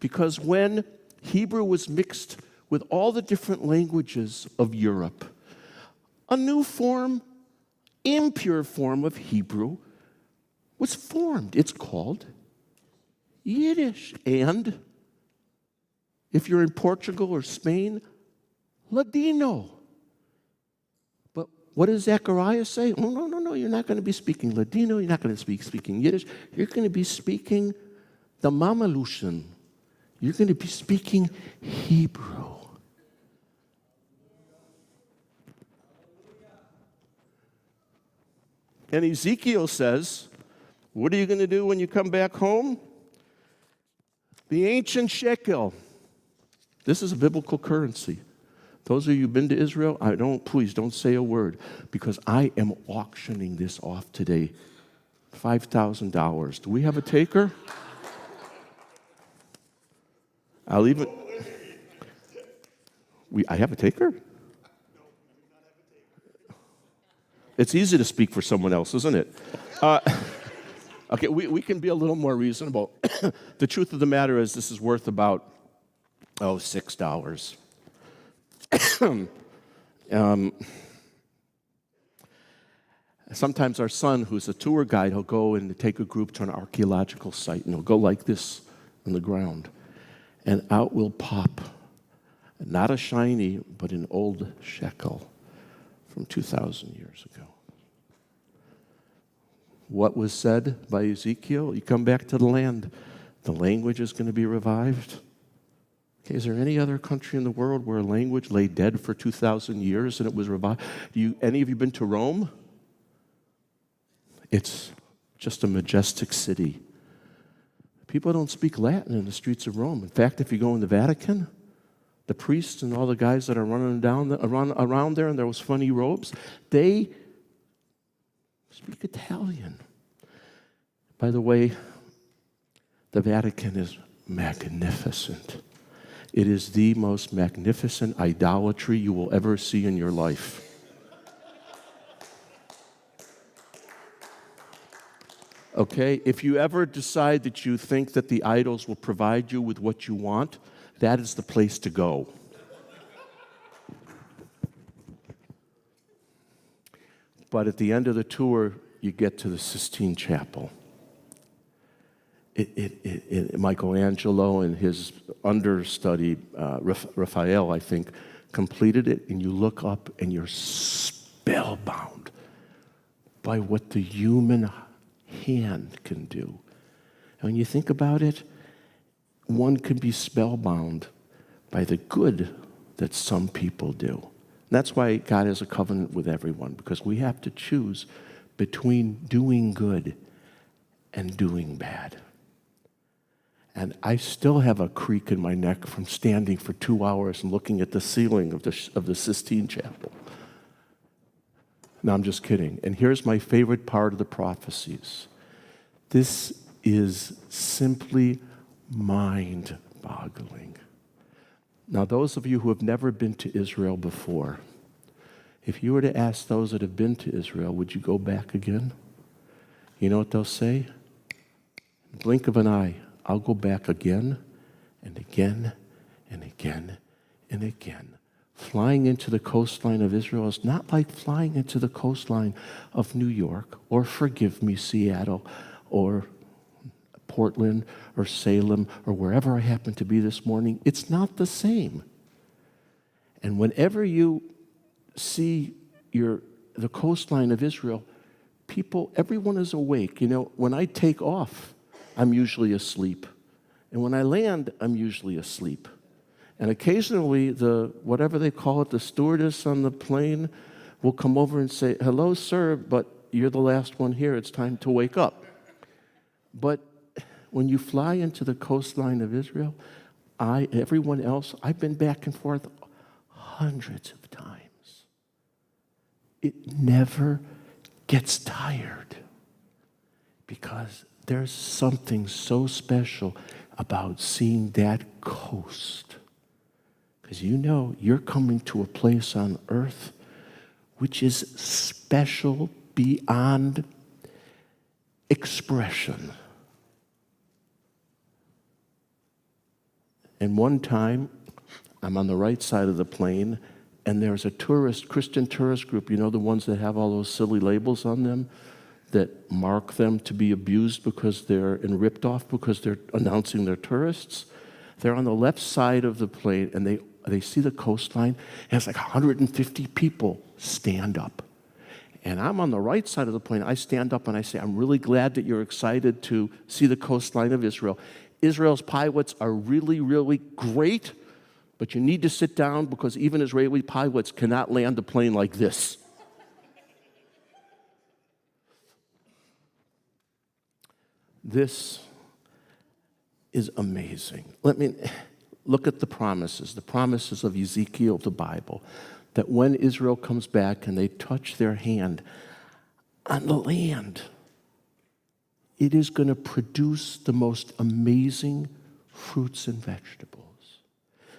because when Hebrew was mixed with all the different languages of Europe, a new form, impure form of Hebrew was formed. It's called Yiddish. And if you're in Portugal or Spain, Ladino. But what does Zechariah say? Oh, no, you're not going to be speaking Ladino. You're not going to be speaking Yiddish. You're going to be speaking the Mamalushan. You're going to be speaking Hebrew. And Ezekiel says, what are you going to do when you come back home? The ancient shekel. This is a biblical currency. Those of you who've been to Israel, please don't say a word, because I am auctioning this off today. $5,000. Do we have a taker? I have a taker? It's easy to speak for someone else, isn't it? Okay, we can be a little more reasonable. The truth of the matter is this is worth about, $6. Sometimes our son, who's a tour guide, he'll go and take a group to an archaeological site, and he'll go like this on the ground, and out will pop, not a shiny, but an old shekel from 2,000 years ago. What was said by Ezekiel? You come back to the land, the language is going to be revived. Okay, is there any other country in the world where a language lay dead for 2,000 years and it was revived? Any of you been to Rome? It's just a majestic city. People don't speak Latin in the streets of Rome. In fact, if you go in the Vatican, the priests and all the guys that are running around there in those funny robes, they speak Italian. By the way, the Vatican is magnificent. It is the most magnificent idolatry you will ever see in your life. Okay, if you ever decide that you think that the idols will provide you with what you want, that is the place to go. But at the end of the tour, you get to the Sistine Chapel. Michelangelo and his understudy, Raphael, I think, completed it, and you look up and you're spellbound by what the human hand can do. And when you think about it, one can be spellbound by the good that some people do. And that's why God has a covenant with everyone, because we have to choose between doing good and doing bad. And I still have a creak in my neck from standing for 2 hours and looking at the ceiling of the Sistine Chapel. No, I'm just kidding. And here's my favorite part of the prophecies. This is simply mind-boggling. Now, those of you who have never been to Israel before, if you were to ask those that have been to Israel, would you go back again? You know what they'll say? Blink of an eye, I'll go back again and again and again and again. Flying into the coastline of Israel is not like flying into the coastline of New York or, forgive me, Seattle or Portland or Salem or wherever I happen to be this morning. It's not the same. And whenever you see the coastline of Israel, everyone is awake. You know, when I take off, I'm usually asleep. And when I land, I'm usually asleep. And occasionally, whatever they call it, the stewardess on the plane will come over and say, hello, sir, but you're the last one here. It's time to wake up. But when you fly into the coastline of Israel, everyone else, I've been back and forth hundreds of times. It never gets tired because there's something so special about seeing that coast. Because you know you're coming to a place on earth which is special beyond expression. And one time, I'm on the right side of the plane, and there's a Christian tourist group, you know, the ones that have all those silly labels on them that mark them to be abused and ripped off because they're announcing they're tourists. They're on the left side of the plane, and they see the coastline, and it's like 150 people stand up. And I'm on the right side of the plane. I stand up and I say, I'm really glad that you're excited to see the coastline of Israel. Israel's pilots are really, really great, but you need to sit down because even Israeli pilots cannot land a plane like this. This is amazing. Look at the promises of Ezekiel, the Bible, that when Israel comes back and they touch their hand on the land, it is going to produce the most amazing fruits and vegetables.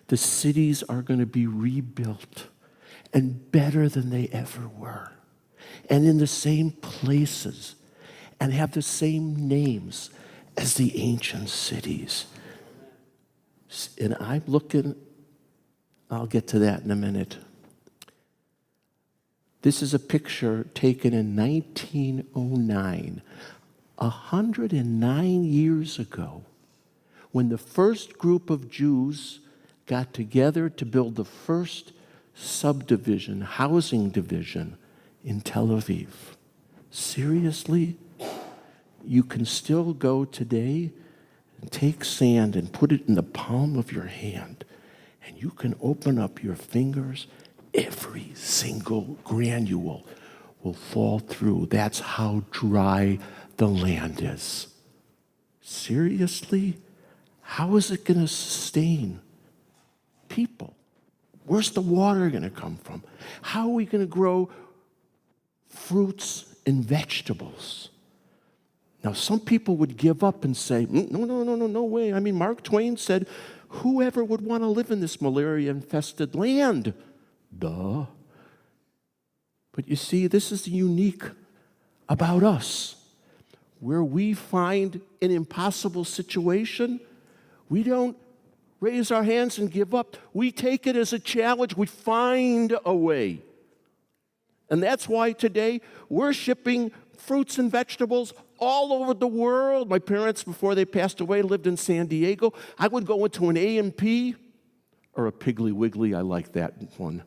The cities are going to be rebuilt and better than they ever were, and in the same places. and have the same names as the ancient cities. And I'm looking, I'll get to that in a minute. This is a picture taken in 1909, 109 years ago, when the first group of Jews got together to build the first subdivision, housing division in Tel Aviv. Seriously? You can still go today and take sand and put it in the palm of your hand, and you can open up your fingers. Every single granule will fall through. That's how dry the land is. Seriously? How is it going to sustain people? Where's the water going to come from? How are we going to grow fruits and vegetables? Now, some people would give up and say, no way. I mean, Mark Twain said, whoever would want to live in this malaria-infested land? Duh. But you see, this is unique about us. Where we find an impossible situation, we don't raise our hands and give up. We take it as a challenge. We find a way. And that's why today we're shipping fruits and vegetables all over the world. My parents, before they passed away, lived in San Diego. I would go into an A&P, or a Piggly Wiggly, I like that one,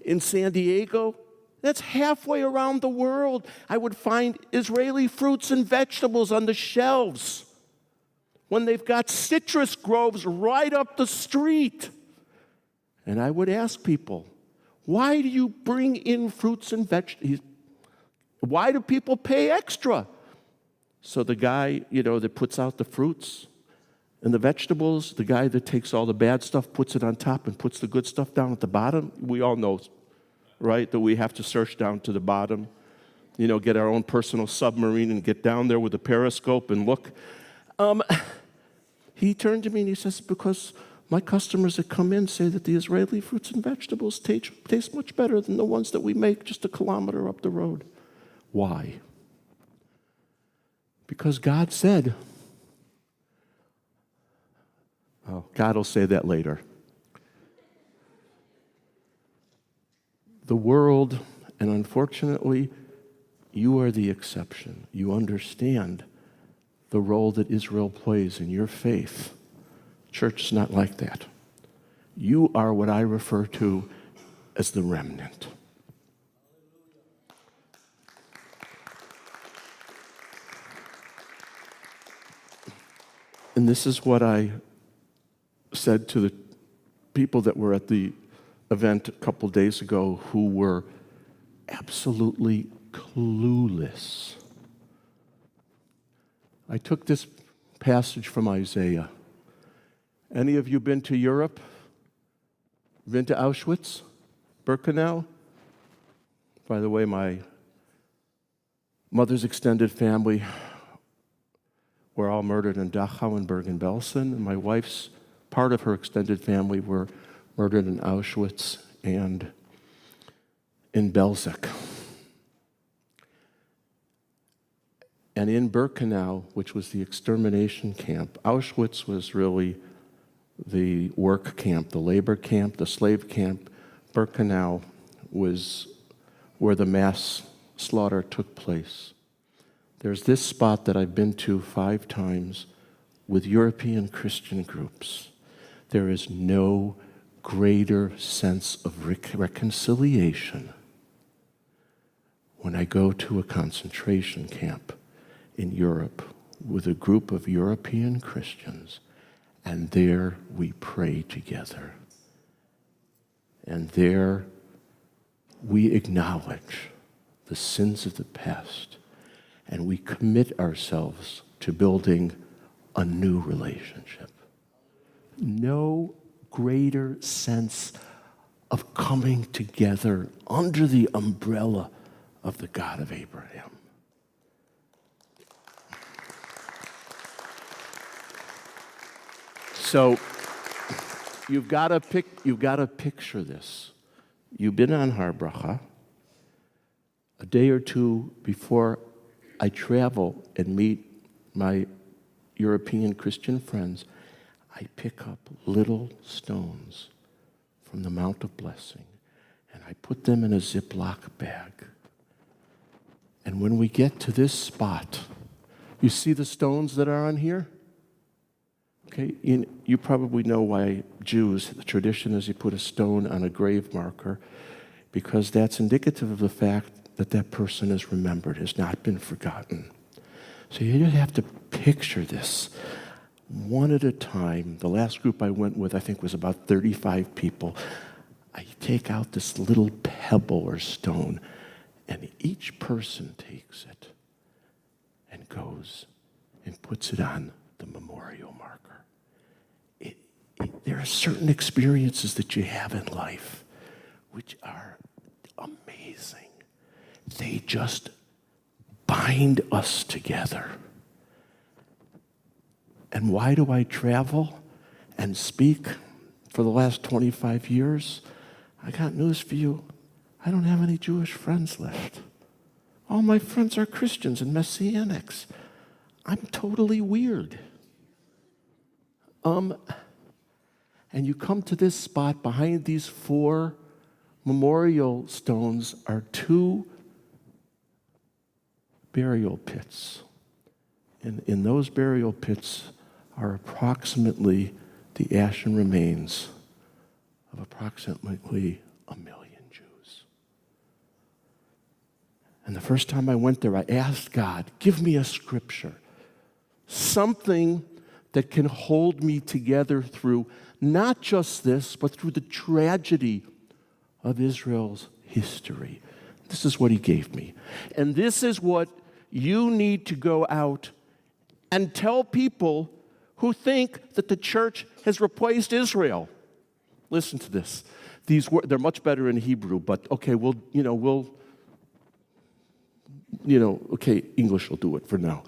in San Diego. That's halfway around the world. I would find Israeli fruits and vegetables on the shelves when they've got citrus groves right up the street. And I would ask people, why do you bring in fruits and vegetables? Why do people pay extra? So the guy, that puts out the fruits and the vegetables, the guy that takes all the bad stuff, puts it on top and puts the good stuff down at the bottom, we all know, right, that we have to search down to the bottom, get our own personal submarine and get down there with a periscope and look. He turned to me and he says, because my customers that come in say that the Israeli fruits and vegetables taste much better than the ones that we make just a kilometer up the road. Why? Because God said, God will say that later. The world, and unfortunately, you are the exception. You understand the role that Israel plays in your faith. Church is not like that. You are what I refer to as the remnant. And this is what I said to the people that were at the event a couple days ago who were absolutely clueless. I took this passage from Isaiah. Any of you been to Europe? Been to Auschwitz? Birkenau? By the way, my mother's extended family were all murdered in Dachau and Bergen-Belsen, and my wife's part of her extended family were murdered in Auschwitz and in Belzec. And in Birkenau, which was the extermination camp, Auschwitz was really the work camp, the labor camp, the slave camp. Birkenau was where the mass slaughter took place. There's this spot that I've been to 5 times with European Christian groups. There is no greater sense of reconciliation when I go to a concentration camp in Europe with a group of European Christians, and there we pray together. And there we acknowledge the sins of the past, and we commit ourselves to building a new relationship. No greater sense of coming together under the umbrella of the God of Abraham. So you've got to picture this. You've been on Har Bracha. A day or two before I travel and meet my European Christian friends, I pick up little stones from the Mount of Blessing, and I put them in a Ziploc bag. And when we get to this spot, you see the stones that are on here? Okay, you probably know why Jews, the tradition is you put a stone on a grave marker, because that's indicative of the fact that that person is remembered, has not been forgotten. So you just have to picture this one at a time. The last group I went with, I think, was about 35 people. I take out this little pebble or stone, and each person takes it and goes and puts it on the memorial marker. There are certain experiences that you have in life which are amazing. They just bind us together. And why do I travel and speak for the last 25 years? I got news for you. I don't have any Jewish friends left. All my friends are Christians and Messianics. I'm totally weird. And you come to this spot, behind these 4 memorial stones are 2 burial pits. And in those burial pits are approximately the ashen remains of approximately 1 million Jews. And the first time I went there, I asked God, give me a scripture, something that can hold me together through not just this, but through the tragedy of Israel's history. This is what he gave me. And this is what you need to go out and tell people who think that the church has replaced Israel. Listen to this. These words, they're much better in Hebrew, but okay, okay, English will do it for now.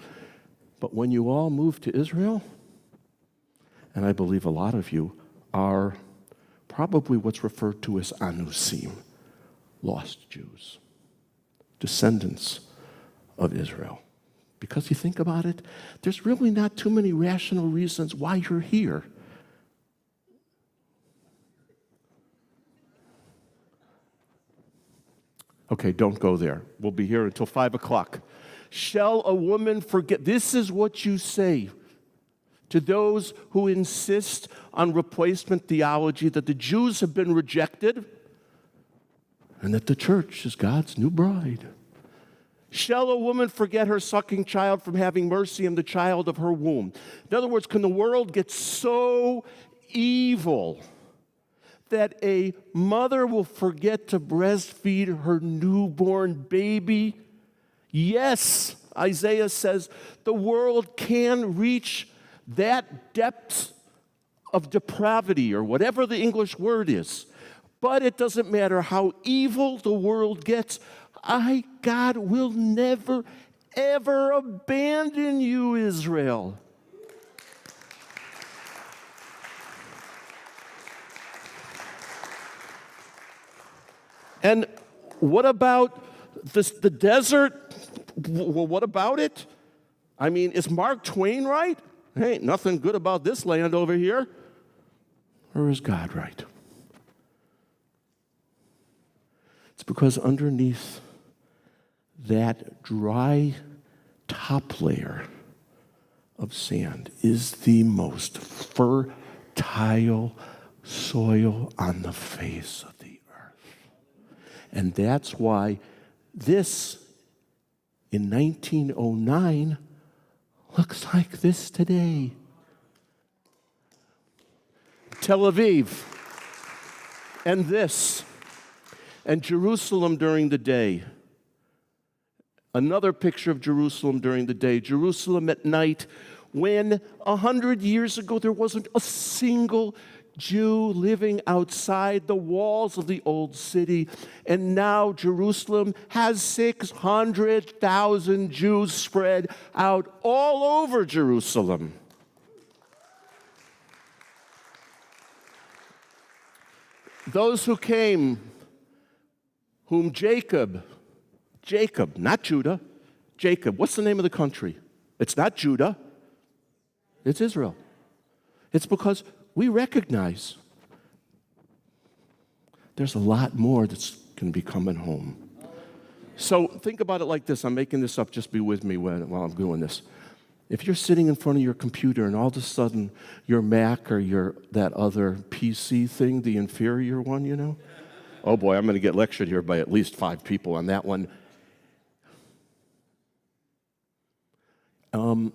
But when you all move to Israel, and I believe a lot of you are probably what's referred to as Anusim, lost Jews, descendants of Israel. Because you think about it, there's really not too many rational reasons why you're here. Okay, don't go there. We'll be here until 5 o'clock. Shall a woman forget? This is what you say to those who insist on replacement theology, that the Jews have been rejected and that the church is God's new bride. Shall a woman forget her sucking child from having mercy on the child of her womb? In other words, can the world get so evil that a mother will forget to breastfeed her newborn baby? Yes, Isaiah says the world can reach that depth of depravity, or whatever the English word is. But it doesn't matter how evil the world gets, God will never, ever abandon you, Israel. And what about the desert? Well, what about it? I mean, is Mark Twain right? Ain't nothing good about this land over here. Or is God right? It's because underneath that dry top layer of sand is the most fertile soil on the face of the earth. And that's why this, in 1909, looks like this today. Tel Aviv, and this, and Jerusalem during the day. Another picture of Jerusalem during the day. Jerusalem at night, when 100 years ago there wasn't a single Jew living outside the walls of the old city. And now Jerusalem has 600,000 Jews spread out all over Jerusalem. Those who came, whom Jacob, not Judah, Jacob, what's the name of the country? It's not Judah, it's Israel. It's because we recognize there's a lot more that's going to be coming home. So think about it like this. I'm making this up. Just be with me while I'm doing this. If you're sitting in front of your computer and all of a sudden your Mac or that other PC thing, the inferior one, you know? Oh boy, I'm going to get lectured here by at least 5 people on that one. All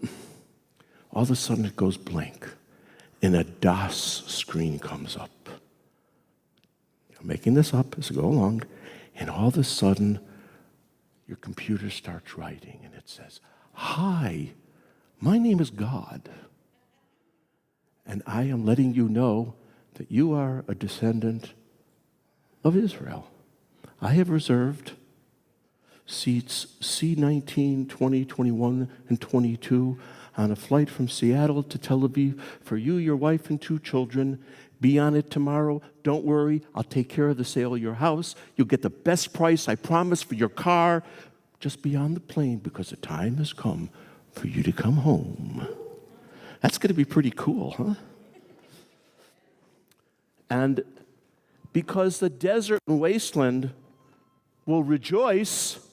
of a sudden it goes blank and a DOS screen comes up. I'm making this up as I go along, and all of a sudden your computer starts writing and it says, "Hi, my name is God, and I am letting you know that you are a descendant of Israel. I have reserved seats C19, 20, 21, and 22 on a flight from Seattle to Tel Aviv for you, your wife, and 2 children. Be on it tomorrow. Don't worry. I'll take care of the sale of your house. You'll get the best price, I promise, for your car. Just be on the plane because the time has come for you to come home." That's going to be pretty cool, huh? And because the desert and wasteland will rejoice,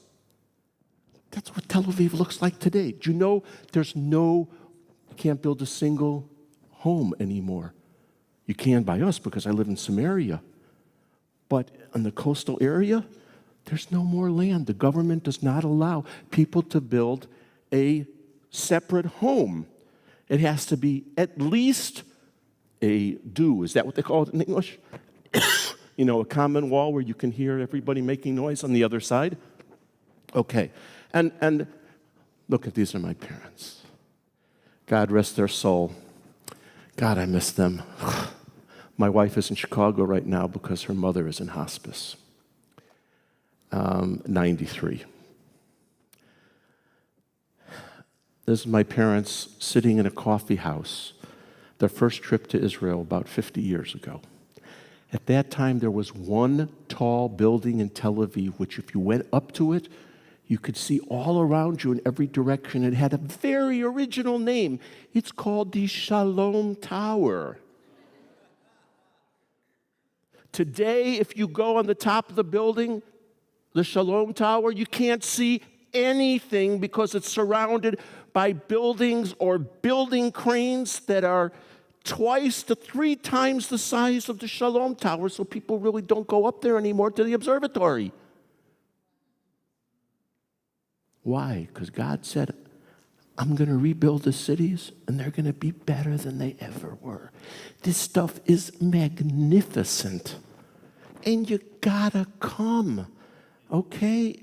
that's what Tel Aviv looks like today. Do you know you can't build a single home anymore? You can by us because I live in Samaria. But in the coastal area, there's no more land. The government does not allow people to build a separate home. It has to be at least a due. Is that what they call it in English? You know, a common wall where you can hear everybody making noise on the other side? Okay. And look, these are my parents. God rest their soul. God, I miss them. My wife is in Chicago right now because her mother is in hospice. 93. This is my parents sitting in a coffee house, their first trip to Israel about 50 years ago. At that time, there was one tall building in Tel Aviv, which if you went up to it, you could see all around you in every direction. It had a very original name. It's called the Shalom Tower. Today, if you go on the top of the building, the Shalom Tower, you can't see anything because it's surrounded by buildings or building cranes that are twice to 3 times the size of the Shalom Tower, so people really don't go up there anymore to the observatory. Why? Because God said, I'm going to rebuild the cities, and they're going to be better than they ever were. This stuff is magnificent. And you gotta come, okay?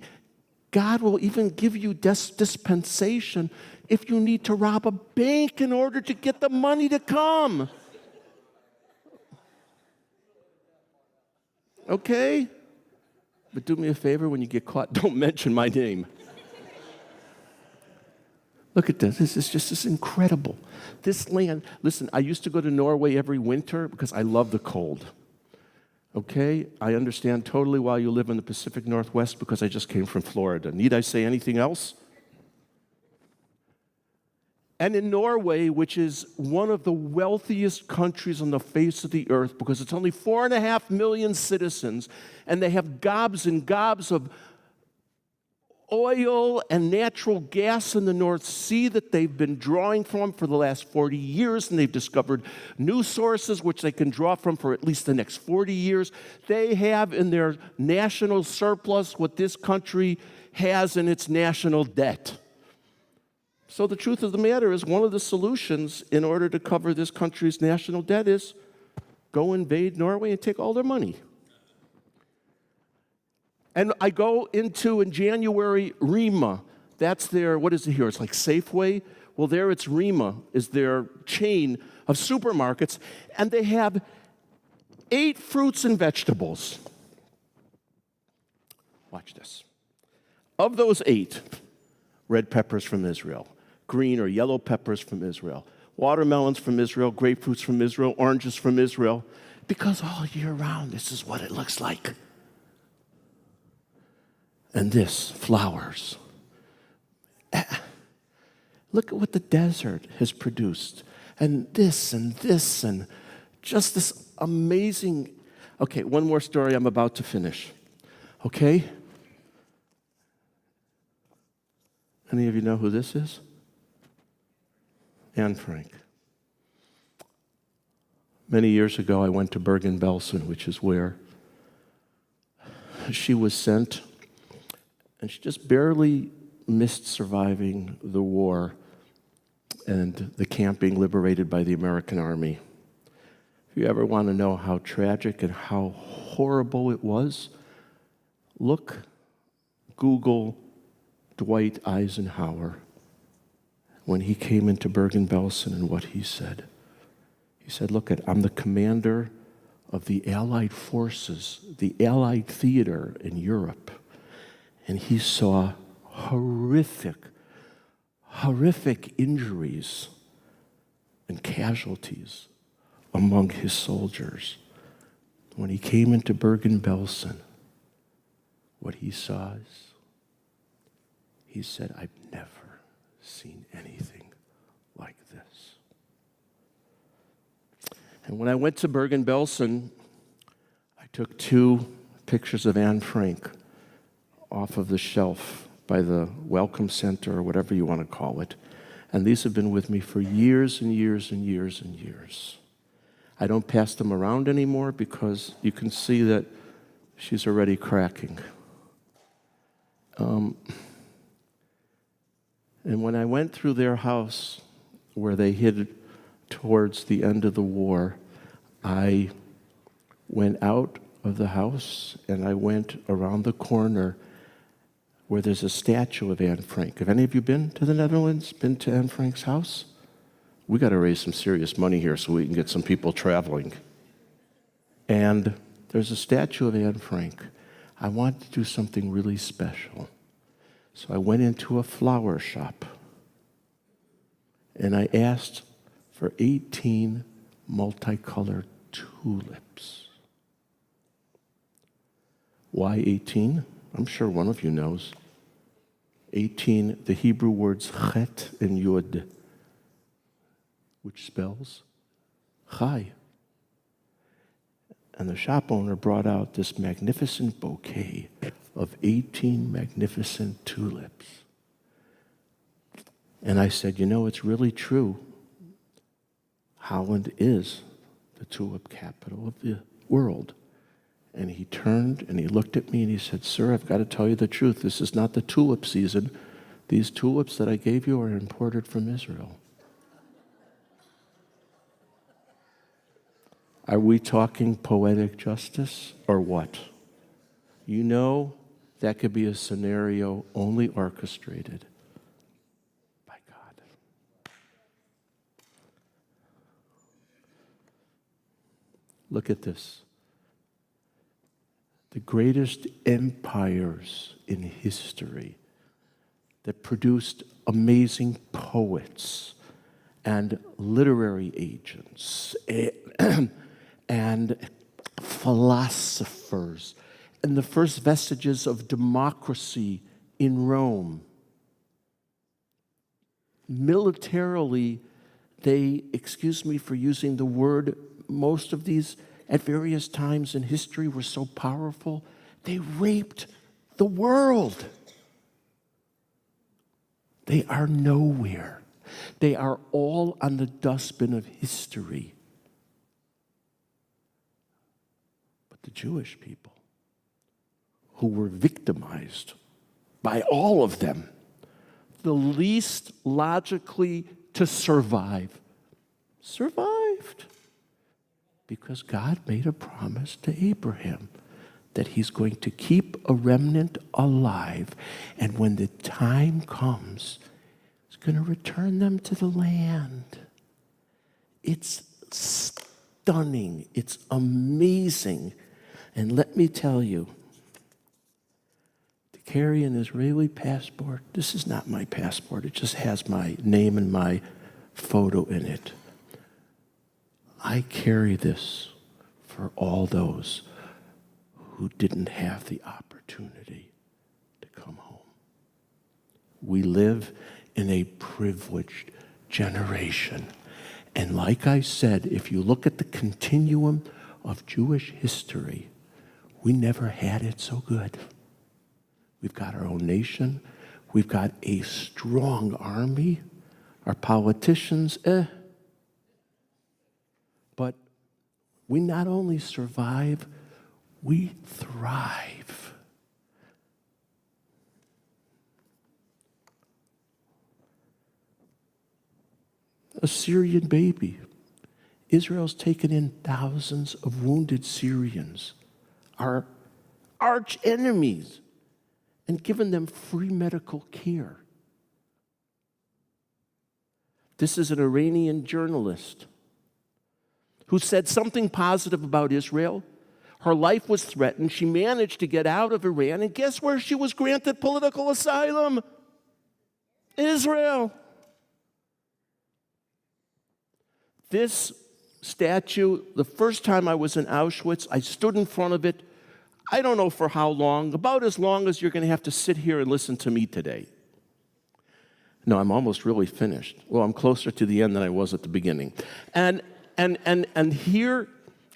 God will even give you dispensation if you need to rob a bank in order to get the money to come. Okay? But do me a favor, when you get caught, don't mention my name. Look at this. This is incredible. This land, listen, I used to go to Norway every winter because I love the cold. Okay? I understand totally why you live in the Pacific Northwest because I just came from Florida. Need I say anything else? And in Norway, which is one of the wealthiest countries on the face of the earth because it's only 4.5 million citizens, and they have gobs and gobs of oil and natural gas in the North Sea that they've been drawing from for the last 40 years, and they've discovered new sources which they can draw from for at least the next 40 years. They have in their national surplus what this country has in its national debt. So the truth of the matter is, one of the solutions in order to cover this country's national debt is go invade Norway and take all their money. And I go into, in January, Rima. That's their, what is it here? It's like Safeway. Well, there it's Rima, is their chain of supermarkets. And they have 8 fruits and vegetables. Watch this. Of those 8, red peppers from Israel, green or yellow peppers from Israel, watermelons from Israel, grapefruits from Israel, oranges from Israel, because all year round, this is what it looks like. And this, flowers. Look at what the desert has produced. And this and this and just this amazing. Okay, one more story I'm about to finish. Okay? Any of you know who this is? Anne Frank. Many years ago, I went to Bergen-Belsen, which is where she was sent, and she just barely missed surviving the war and the camp being liberated by the American Army. If you ever want to know how tragic and how horrible it was, Google Dwight Eisenhower when he came into Bergen-Belsen and what he said. He said, look, I'm the commander of the Allied forces, the Allied theater in Europe. And he saw horrific injuries and casualties among his soldiers. When he came into Bergen-Belsen, what he saw is, he said, I've never seen anything like this. And when I went to Bergen-Belsen, I took 2 pictures of Anne Frank off of the shelf by the Welcome Center or whatever you want to call it. And these have been with me for years and years and years and years. I don't pass them around anymore because you can see that she's already cracking. And when I went through their house where they hid towards the end of the war, I went out of the house and I went around the corner where there's a statue of Anne Frank. Have any of you been to the Netherlands, been to Anne Frank's house? We got to raise some serious money here so we can get some people traveling. And there's a statue of Anne Frank. I wanted to do something really special. So I went into a flower shop and I asked for 18 multicolored tulips. Why 18? I'm sure one of you knows. 18, the Hebrew words chet and yud, which spells chai. And the shop owner brought out this magnificent bouquet of 18 magnificent tulips. And I said, you know, it's really true. Holland is the tulip capital of the world. And he turned and he looked at me and he said, sir, I've got to tell you the truth. This is not the tulip season. These tulips that I gave you are imported from Israel. Are we talking poetic justice or what? You know, that could be a scenario only orchestrated by God. Look at this. The greatest empires in history that produced amazing poets and literary agents and philosophers and the first vestiges of democracy in Rome. Militarily, they, excuse me for using the word, most of these at various times in history were so powerful, they raped the world. They are nowhere. They are all on the dustbin of history. But the Jewish people, who were victimized by all of them, the least logically to survive, survived. Because God made a promise to Abraham that he's going to keep a remnant alive. And when the time comes, he's going to return them to the land. It's stunning. It's amazing. And let me tell you, to carry an Israeli passport, this is not my passport. It just has my name and my photo in it. I carry this for all those who didn't have the opportunity to come home. We live in a privileged generation. And like I said, if you look at the continuum of Jewish history, we never had it so good. We've got our own nation. We've got a strong army. Our politicians, But we not only survive, we thrive. A Syrian baby. Israel's taken in thousands of wounded Syrians, our arch enemies, and given them free medical care. This is an Iranian journalist who said something positive about Israel. Her life was threatened. She managed to get out of Iran, and guess where she was granted political asylum? Israel. This statue, the first time I was in Auschwitz, I stood in front of it, I don't know for how long, about as long as you're going to have to sit here and listen to me today. No, I'm almost really finished. Well, I'm closer to the end than I was at the beginning. And here,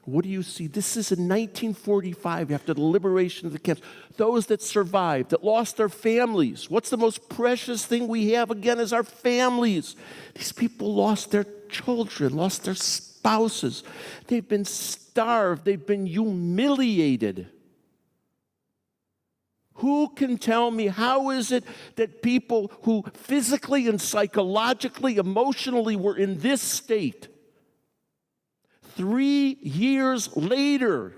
what do you see? This is in 1945, after the liberation of the camps. Those that survived, that lost their families. What's the most precious thing we have, again, is our families. These people lost their children, lost their spouses. They've been starved. They've been humiliated. Who can tell me how is it that people who physically and psychologically, emotionally were in this state, 3 years later,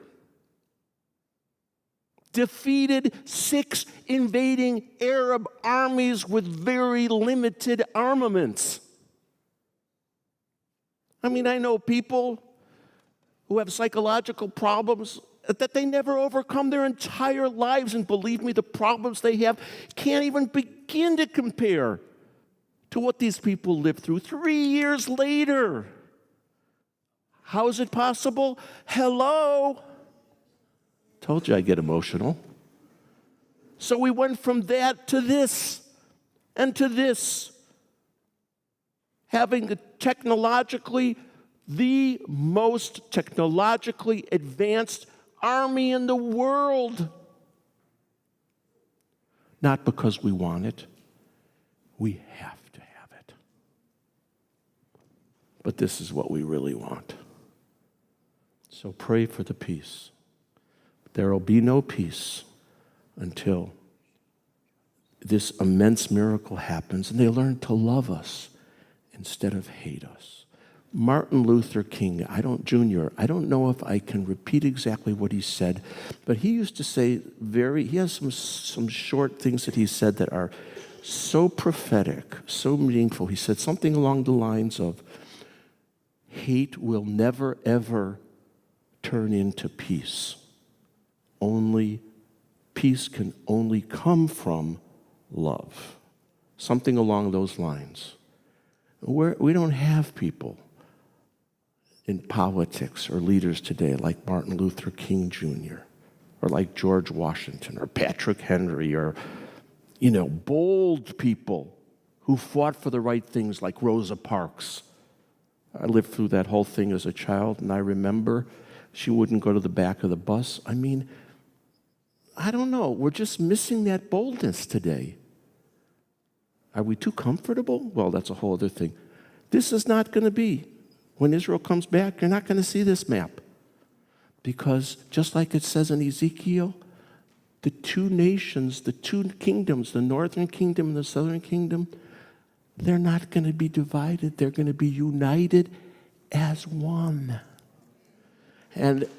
defeated 6 invading Arab armies with very limited armaments? I mean, I know people who have psychological problems that they never overcome their entire lives, and believe me, the problems they have can't even begin to compare to what these people lived through 3 years later. How is it possible? Hello? Told you I get emotional. So we went from that to this and to this, having the most technologically advanced army in the world. Not because we want it. We have to have it. But this is what we really want. So pray for the peace. There will be no peace until this immense miracle happens and they learn to love us instead of hate us. Martin Luther King, Jr., I don't know if I can repeat exactly what he said, but he used to say he has some short things that he said that are so prophetic, so meaningful. He said something along the lines of, hate will never, ever turn into peace. Peace can only come from love. Something along those lines. We don't have people in politics or leaders today like Martin Luther King Jr. or like George Washington or Patrick Henry or, bold people who fought for the right things like Rosa Parks. I lived through that whole thing as a child, and I remember she wouldn't go to the back of the bus. I mean, I don't know. We're just missing that boldness today. Are we too comfortable? Well, that's a whole other thing. This is not going to be. When Israel comes back, you're not going to see this map. Because just like it says in Ezekiel, the two nations, the two kingdoms, the northern kingdom and the southern kingdom, they're not going to be divided. They're going to be united as one. And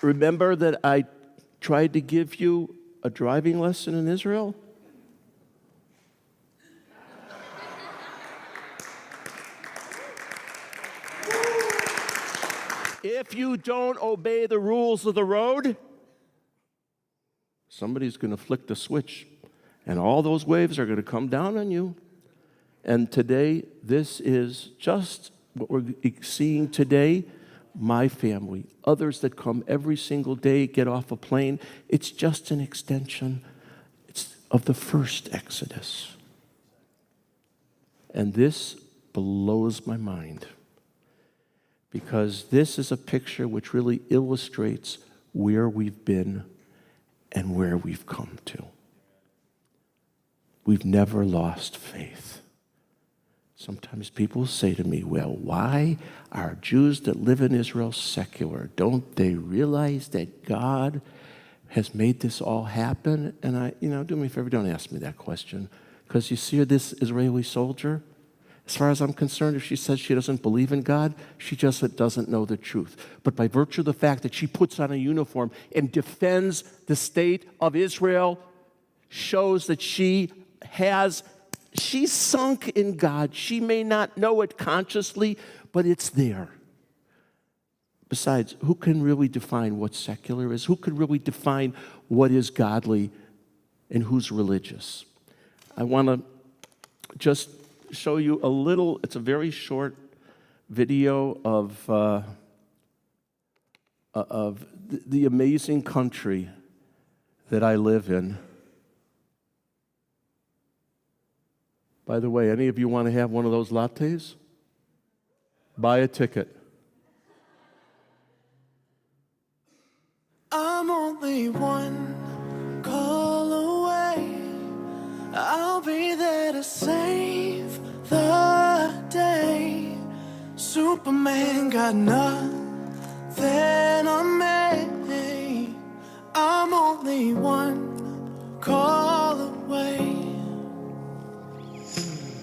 remember that I tried to give you a driving lesson in Israel? If you don't obey the rules of the road, somebody's going to flick the switch, and all those waves are going to come down on you. And today, this is just what we're seeing today, my family, others that come every single day, get off a plane. It's just an extension of the first Exodus. And this blows my mind, because this is a picture which really illustrates where we've been and where we've come to. We've never lost faith. Sometimes people say to me, well, why are Jews that live in Israel secular? Don't they realize that God has made this all happen? And do me a favor, don't ask me that question. Because you see this Israeli soldier? As far as I'm concerned, if she says she doesn't believe in God, she just doesn't know the truth. But by virtue of the fact that she puts on a uniform and defends the state of Israel, shows that she's sunk in God. She may not know it consciously, but it's there. Besides, who can really define what secular is? Who can really define what is godly and who's religious? I want to just show you a little, it's a very short video of the amazing country that I live in. By the way, any of you want to have one of those lattes? Buy a ticket. I'm only one call away. I'll be there to save the day. Superman got nothing on me. I'm only one call away.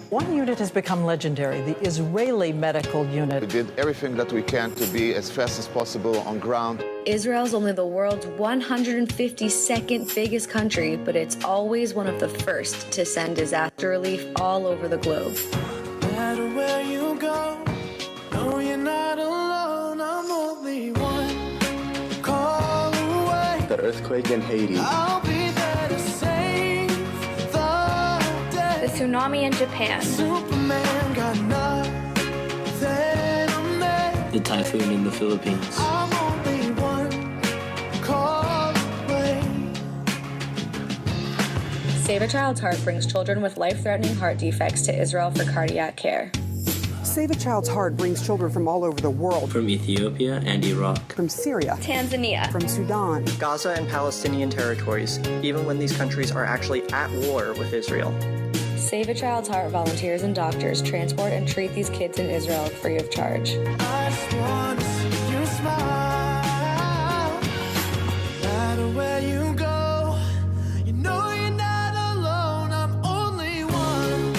One unit has become legendary, the Israeli medical unit. We did everything that we can to be as fast as possible on ground. Israel's only the world's 152nd biggest country, but it's always one of the first to send disaster relief all over the globe. No matter where you go, no, you're not alone. I'm only one call away. The earthquake in Haiti. I'll be there to save the day. The tsunami in Japan. Superman got nothing on me. The typhoon in the Philippines. I'm only one call away. Save a Child's Heart brings children with life-threatening heart defects to Israel for cardiac care. Save a Child's Heart brings children from all over the world. From Ethiopia and Iraq. From Syria. Tanzania. From Sudan. Gaza and Palestinian territories, even when these countries are actually at war with Israel. Save a Child's Heart volunteers and doctors transport and treat these kids in Israel free of charge. I just wanna see you smile. No matter where you go, you know you're not alone. I'm only one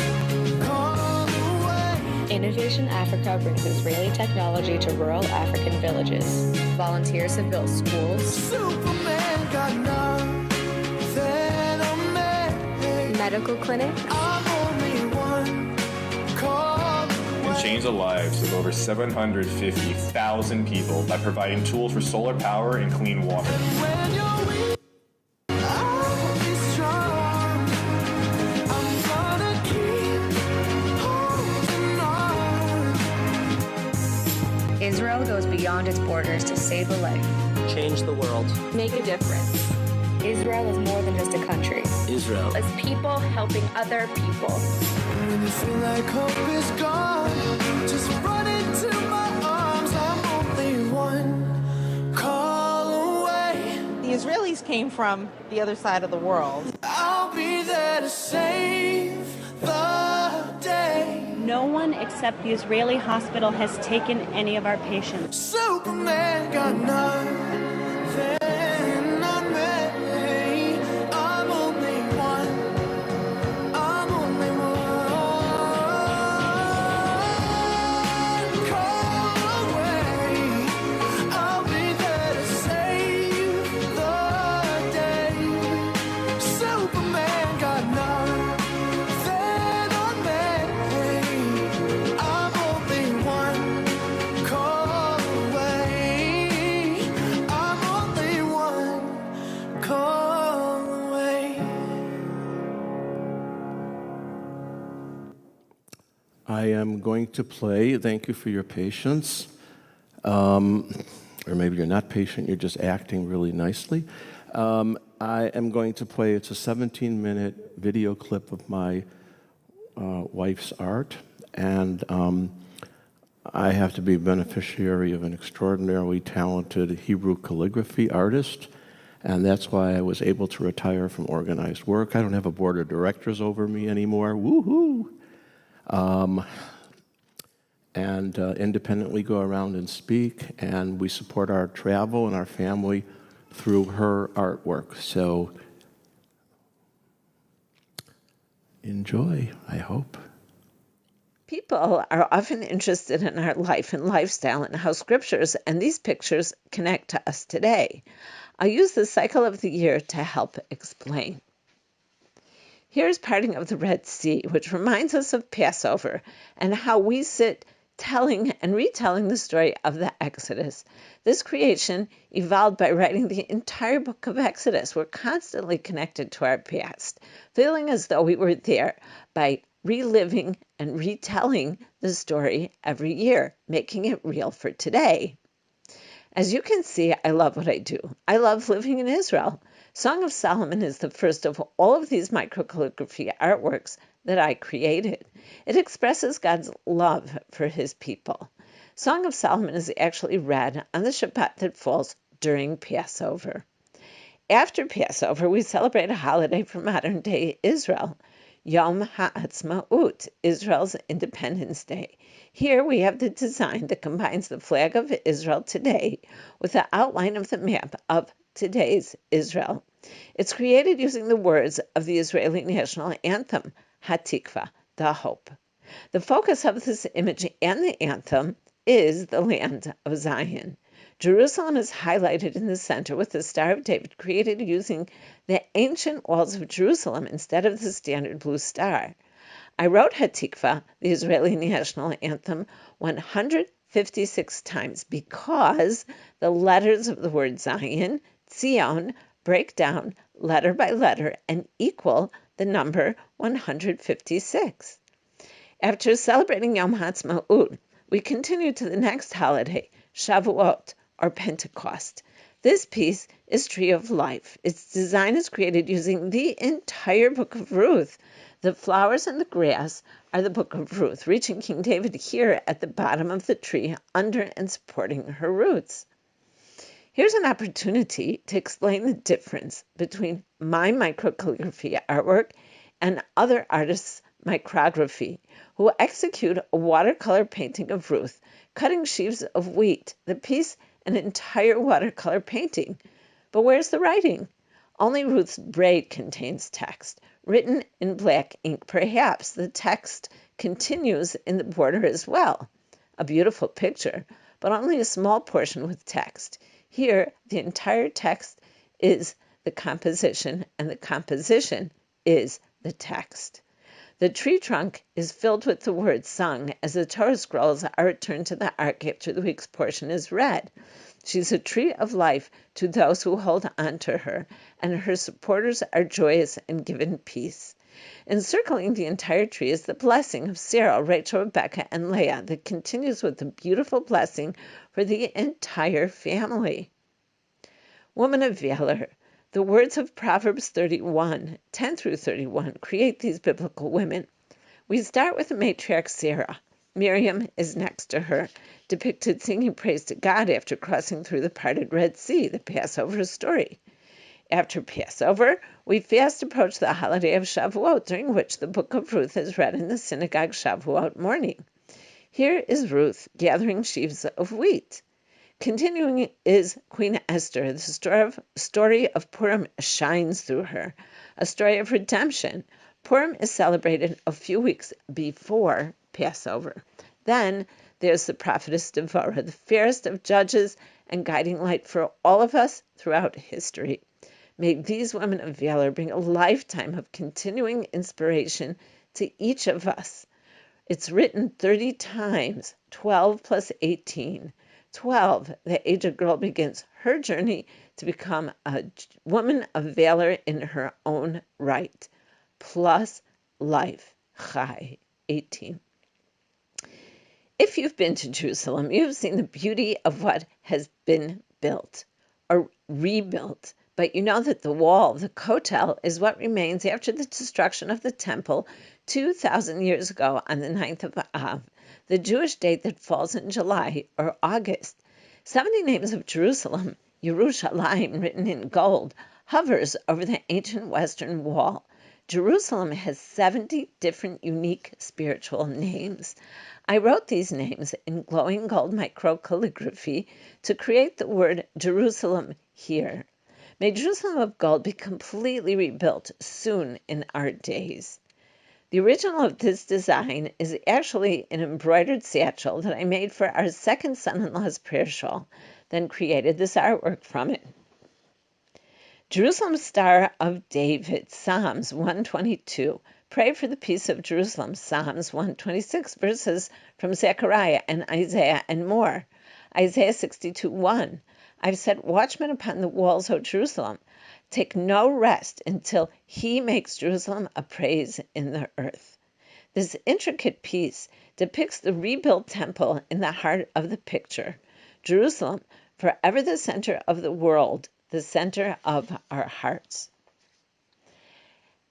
call away. Innovation Africa brings Israeli technology to rural African villages. Volunteers have built schools, Superman got nothing on me. medical clinics, I'm only one call away. And change the lives of over 750,000 people by providing tools for solar power and clean water. When you're weak, I'll be strong. I'm gonna keep holding on. Israel goes beyond its borders to save a life. Change the world. Make a difference. Israel is more than just a country. Israel. It's people helping other people. When you feel like hope is gone, just run into my arms. I'm only one call away. The Israelis came from the other side of the world. I'll be there to save the day. No one except the Israeli hospital has taken any of our patients. Superman got nothing on me. I'm only one. I'm only one call away. I'll be there to save the day. Superman got nothing on me. I'm only one call away. I'm only one call away. I am going to play, thank you for your patience, or maybe you're not patient, you're just acting really nicely. I am going to play, it's a 17-minute video clip of my wife's art, and I have to be a beneficiary of an extraordinarily talented Hebrew calligraphy artist, and that's why I was able to retire from organized work. I don't have a board of directors over me anymore, woohoo! And independently go around and speak, and we support our travel and our family through her artwork. So enjoy, I hope. People are often interested in our life and lifestyle and how scriptures and these pictures connect to us today. I'll use the cycle of the year to help explain. Here's parting of the Red Sea, which reminds us of Passover and how we sit telling and retelling the story of the Exodus. This creation evolved by writing the entire book of Exodus. We're constantly connected to our past, feeling as though we were there by reliving and retelling the story every year, making it real for today. As you can see, I love what I do. I love living in Israel. Song of Solomon is the first of all of these microcalligraphy artworks that I created. It expresses God's love for his people. Song of Solomon is actually read on the Shabbat that falls during Passover. After Passover, we celebrate a holiday for modern-day Israel, Yom HaAtzmaut, Israel's Independence Day. Here we have the design that combines the flag of Israel today with the outline of the map of today's Israel. It's created using the words of the Israeli national anthem, Hatikva, the hope. The focus of this image and the anthem is the land of Zion. Jerusalem is highlighted in the center with the Star of David created using the ancient walls of Jerusalem instead of the standard blue star. I wrote Hatikva, the Israeli national anthem, 156 times because the letters of the word Zion, Zion, break down letter by letter and equal the number 156. After celebrating Yom HaAtzmaut, we continue to the next holiday, Shavuot, or Pentecost. This piece is Tree of Life. Its design is created using the entire book of Ruth. The flowers and the grass are the book of Ruth, reaching King David here at the bottom of the tree, under and supporting her roots. Here's an opportunity to explain the difference between my microcalligraphy artwork and other artists' micrography, who execute a watercolor painting of Ruth, cutting sheaves of wheat. The piece an entire watercolor painting. But where's the writing? Only Ruth's braid contains text, written in black ink. Perhaps the text continues in the border as well. A beautiful picture, but only a small portion with text. Here, the entire text is the composition, and the composition is the text. The tree trunk is filled with the words sung as the Torah scrolls are returned to the ark after the week's portion is read. She's a tree of life to those who hold on to her, and her supporters are joyous and given peace. Encircling the entire tree is the blessing of Sarah, Rachel, Rebecca, and Leah that continues with a beautiful blessing for the entire family. Woman of valor. The words of Proverbs 31, 10 through 31, create these biblical women. We start with the matriarch Sarah. Miriam is next to her, depicted singing praise to God after crossing through the parted Red Sea, the Passover story. After Passover, we fast approach the holiday of Shavuot, during which the book of Ruth is read in the synagogue Shavuot morning. Here is Ruth gathering sheaves of wheat. Continuing is Queen Esther. The story of Purim shines through her, a story of redemption. Purim is celebrated a few weeks before Passover. Then there's the prophetess Devorah, the fairest of judges and guiding light for all of us throughout history. May these women of valor bring a lifetime of continuing inspiration to each of us. It's written 30 times, 12 plus 18. 12, the aged girl begins her journey to become a woman of valor in her own right. Plus life, chai, 18. If you've been to Jerusalem, you've seen the beauty of what has been built or rebuilt. But you know that the wall, the Kotel, is what remains after the destruction of the temple 2,000 years ago on the 9th of Av, the Jewish date that falls in July or August. 70 names of Jerusalem, Yerushalayim, written in gold, hovers over the ancient western wall. Jerusalem has 70 different unique spiritual names. I wrote these names in glowing gold microcalligraphy to create the word Jerusalem here. May Jerusalem of gold be completely rebuilt soon in our days. The original of this design is actually an embroidered satchel that I made for our second son-in-law's prayer shawl, then created this artwork from it. Jerusalem Star of David, Psalms 122. Pray for the peace of Jerusalem, Psalms 126, verses from Zechariah and Isaiah and more. Isaiah 62:1. I've set watchmen upon the walls, O Jerusalem. Take no rest until he makes Jerusalem a praise in the earth. This intricate piece depicts the rebuilt temple in the heart of the picture. Jerusalem, forever the center of the world, the center of our hearts.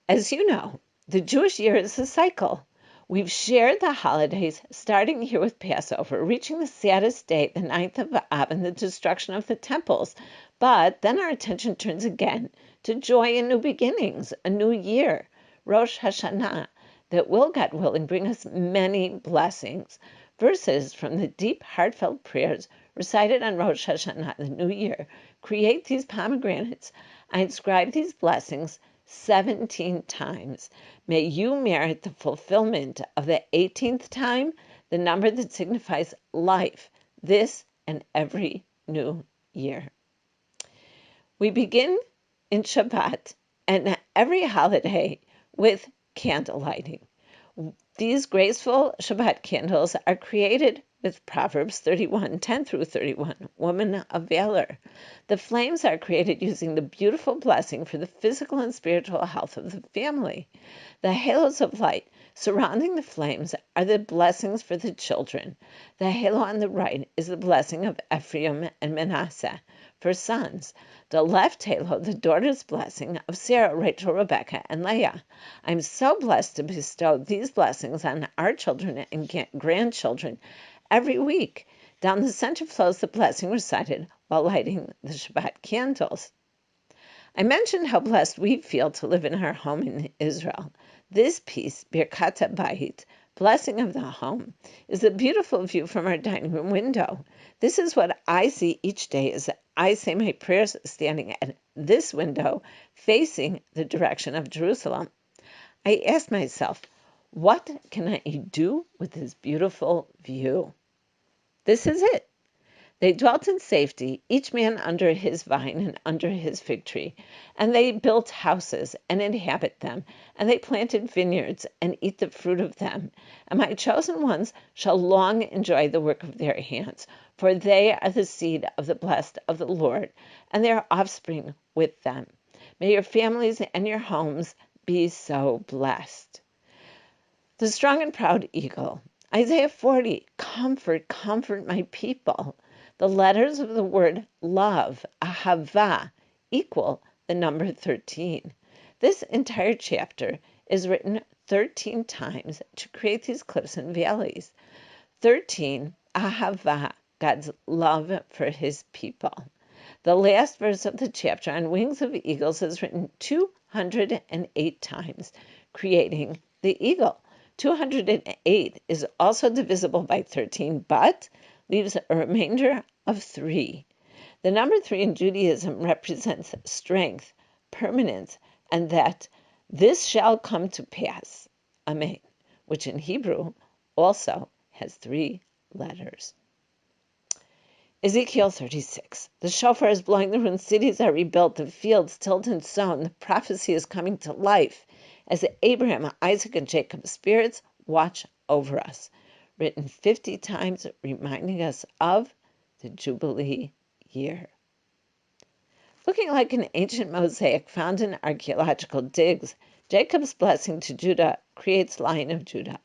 As you know, the Jewish year is a cycle. We've shared the holidays, starting here with Passover, reaching the saddest day, the 9th of Av, and the destruction of the temples. But then our attention turns again to joy and new beginnings, a new year, Rosh Hashanah, that will, God willing, bring us many blessings. Verses from the deep, heartfelt prayers recited on Rosh Hashanah, the new year, create these pomegranates. I inscribe these blessings 17 times. May you merit the fulfillment of the 18th time, the number that signifies life, this and every new year. We begin in Shabbat and every holiday with candle lighting. These graceful Shabbat candles are created with Proverbs 31:10 through 31, woman of valor. The flames are created using the beautiful blessing for the physical and spiritual health of the family. The halos of light surrounding the flames are the blessings for the children. The halo on the right is the blessing of Ephraim and Manasseh for sons. The left halo, the daughter's blessing of Sarah, Rachel, Rebecca, and Leah. I'm so blessed to bestow these blessings on our children and grandchildren every week. Down the center flows the blessing recited while lighting the Shabbat candles. I mentioned how blessed we feel to live in our home in Israel. This piece, Birkat HaBayit, blessing of the home, is a beautiful view from our dining room window. This is what I see each day as I say my prayers standing at this window facing the direction of Jerusalem. I ask myself, what can I do with this beautiful view? This is it. They dwelt in safety, each man under his vine and under his fig tree. And they built houses and inhabit them. And they planted vineyards and eat the fruit of them. And my chosen ones shall long enjoy the work of their hands. For they are the seed of the blessed of the Lord, and their offspring with them. May your families and your homes be so blessed. The strong and proud eagle. Isaiah 40, comfort, comfort my people. The letters of the word love, ahava, equal the number 13. This entire chapter is written 13 times to create these cliffs and valleys. 13, ahava, God's love for his people. The last verse of the chapter on wings of eagles is written 208 times, creating the eagle. 208 is also divisible by 13, but leaves a remainder of 3. The number 3 in Judaism represents strength, permanence, and that this shall come to pass, amen, which in Hebrew also has 3 letters. Ezekiel 36. The shofar is blowing, the ruined cities are rebuilt, the fields tilled and sown. The prophecy is coming to life as Abraham, Isaac, and Jacob's spirits watch over us. Written 50 times, reminding us of the Jubilee year. Looking like an ancient mosaic found in archaeological digs, Jacob's blessing to Judah creates Lion of Judah.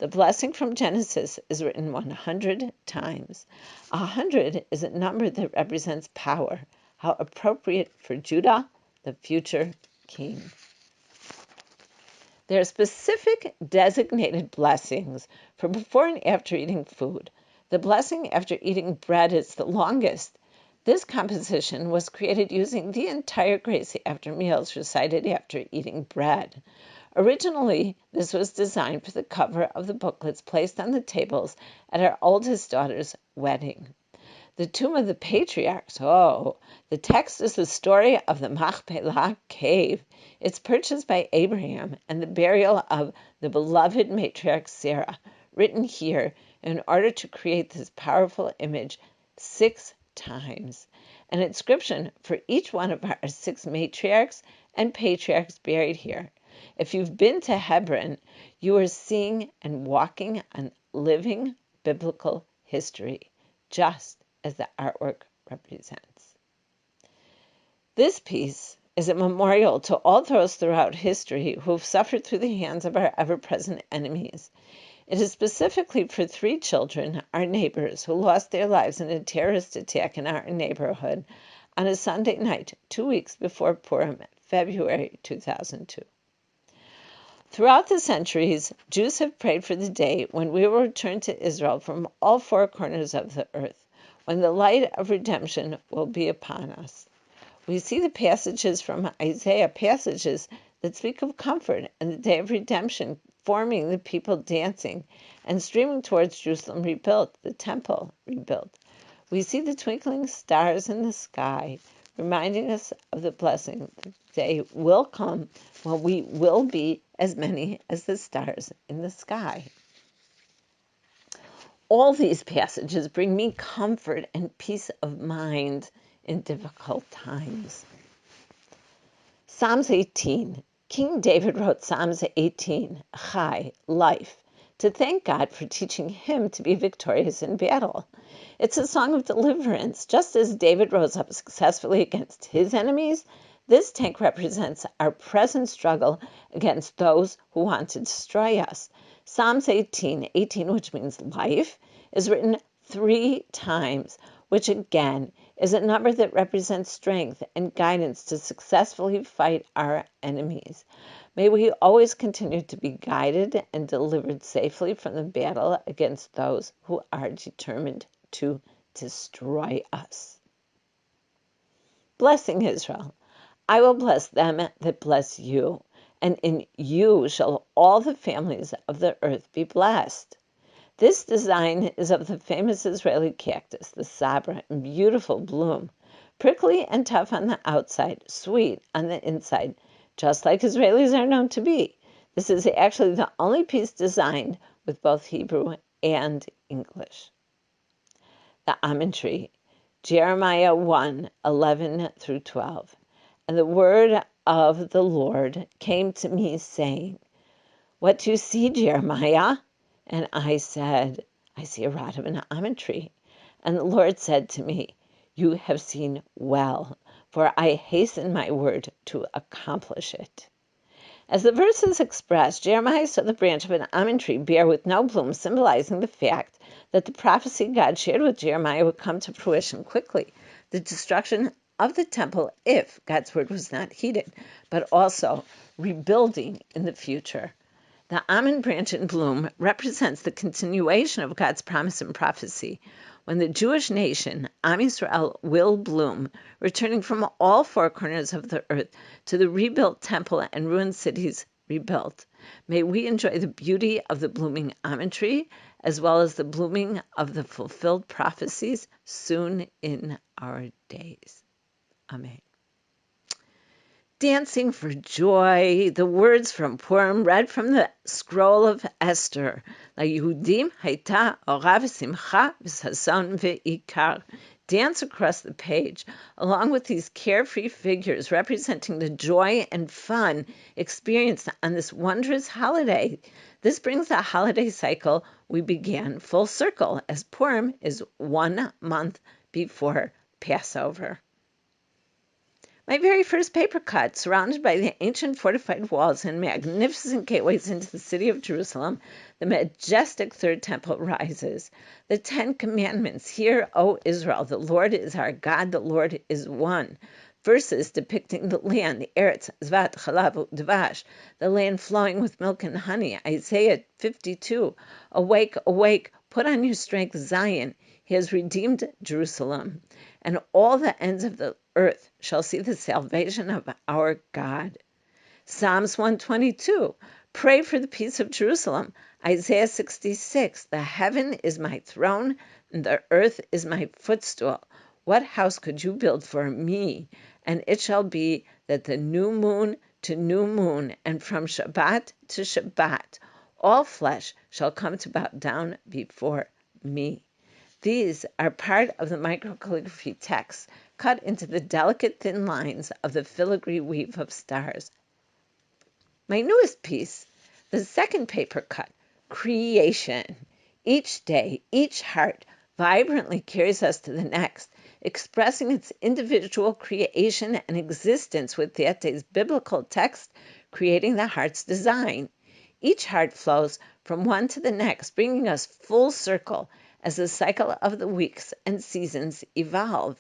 The blessing from Genesis is written 100 times. 100 is a number that represents power. How appropriate for Judah, the future king. There are specific designated blessings for before and after eating food. The blessing after eating bread is the longest. This composition was created using the entire grace after meals recited after eating bread. Originally, this was designed for the cover of the booklets placed on the tables at our oldest daughter's wedding. The tomb of the patriarchs. Oh, the text is the story of the Machpelah cave, its purchase by Abraham, and the burial of the beloved matriarch Sarah, written here in order to create this powerful image 6 times. An inscription for each one of our 6 matriarchs and patriarchs buried here. If you've been to Hebron, you are seeing and walking on living biblical history, just as the artwork represents. This piece is a memorial to all those throughout history who have suffered through the hands of our ever-present enemies. It is specifically for 3 children, our neighbors, who lost their lives in a terrorist attack in our neighborhood on a Sunday night 2 weeks before Purim, February 2002. Throughout the centuries, Jews have prayed for the day when we will return to Israel from all 4 corners of the earth, when the light of redemption will be upon us. We see the passages from Isaiah, passages that speak of comfort and the day of redemption, forming the people dancing and streaming towards Jerusalem rebuilt, the temple rebuilt. We see the twinkling stars in the sky, reminding us of the blessing. The day will come when we will be as many as the stars in the sky. All these passages bring me comfort and peace of mind in difficult times. Psalms 18. King David wrote Psalms 18, Chai, life, to thank God for teaching him to be victorious in battle. It's a song of deliverance. Just as David rose up successfully against his enemies, this tank represents our present struggle against those who want to destroy us. Psalms 18, which means life, is written 3 times, which again is a number that represents strength and guidance to successfully fight our enemies. May we always continue to be guided and delivered safely from the battle against those who are determined to destroy us. Blessing Israel. I will bless them that bless you, and in you shall all the families of the earth be blessed. This design is of the famous Israeli cactus, the sabra, in beautiful bloom, prickly and tough on the outside, sweet on the inside, just like Israelis are known to be. This is actually the only piece designed with both Hebrew and English. The almond tree, Jeremiah 1, 11 through 12. And the word of the Lord came to me, saying, What do you see, Jeremiah? And I said, I see a rod of an almond tree. And the Lord said to me, You have seen well, for I hasten my word to accomplish it. As the verses express, Jeremiah saw the branch of an almond tree bear with no bloom, symbolizing the fact that the prophecy God shared with Jeremiah would come to fruition quickly. The destruction of the temple, if God's word was not heeded, but also rebuilding in the future. The almond branch in bloom represents the continuation of God's promise and prophecy, when the Jewish nation, Am Yisrael, will bloom, returning from all 4 corners of the earth to the rebuilt temple and ruined cities rebuilt. May we enjoy the beauty of the blooming almond tree, as well as the blooming of the fulfilled prophecies soon in our days. Amen. Dancing for joy, the words from Purim read from the scroll of Esther. LaYehudim hayta ora v'simcha v'sason ve'ikar. Dance across the page, along with these carefree figures representing the joy and fun experienced on this wondrous holiday. This brings the holiday cycle we began full circle, as Purim is 1 month before Passover. My very first paper cut, surrounded by the ancient fortified walls and magnificent gateways into the city of Jerusalem, the majestic third temple rises. The 10 Commandments, Hear, O Israel, the Lord is our God, the Lord is one. Verses depicting the land, the Eretz, Zvat, Chalav, Dvash, the land flowing with milk and honey. Isaiah 52, Awake, awake, put on your strength, Zion. He has redeemed Jerusalem, and all the ends of the earth shall see the salvation of our God. Psalms 122, pray for the peace of Jerusalem. Isaiah 66, the heaven is my throne, and the earth is my footstool. What house could you build for me? And it shall be that the new moon to new moon, and from Shabbat to Shabbat, all flesh shall come to bow down before me. These are part of the microcalligraphy text cut into the delicate thin lines of the filigree weave of stars. My newest piece, the second paper cut, Creation. Each day, each heart vibrantly carries us to the next, expressing its individual creation and existence with that day's biblical text, creating the heart's design. Each heart flows from one to the next, bringing us full circle as the cycle of the weeks and seasons evolve.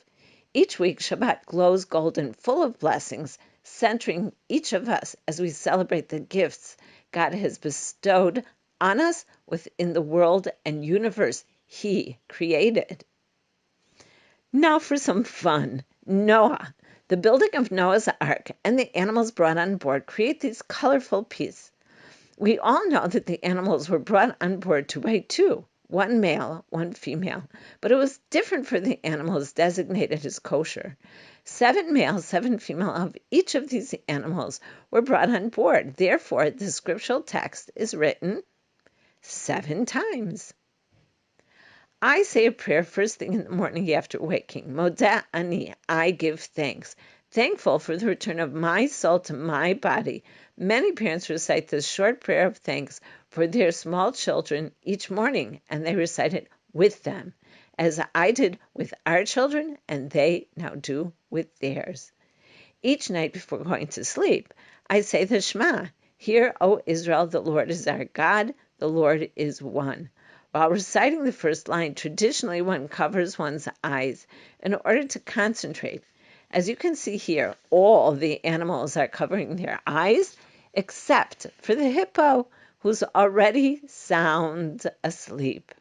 Each week, Shabbat glows golden, full of blessings, centering each of us as we celebrate the gifts God has bestowed on us within the world and universe He created. Now for some fun. Noah. The building of Noah's Ark and the animals brought on board create these colorful pieces. We all know that the animals were brought on board 2 by 2, one male, one female, but it was different for the animals designated as kosher. 7 male, 7 female of each of these animals were brought on board. Therefore, the scriptural text is written 7 times. I say a prayer first thing in the morning after waking. Modeh ani, I give thanks. Thankful for the return of my soul to my body. Many parents recite this short prayer of thanks for their small children each morning, and they recite it with them, as I did with our children, and they now do with theirs. Each night before going to sleep, I say the Shema. Hear, O Israel, the Lord is our God, the Lord is one. While reciting the first line, traditionally one covers one's eyes in order to concentrate. As you can see here, all the animals are covering their eyes, except for the hippo, who's already sound asleep.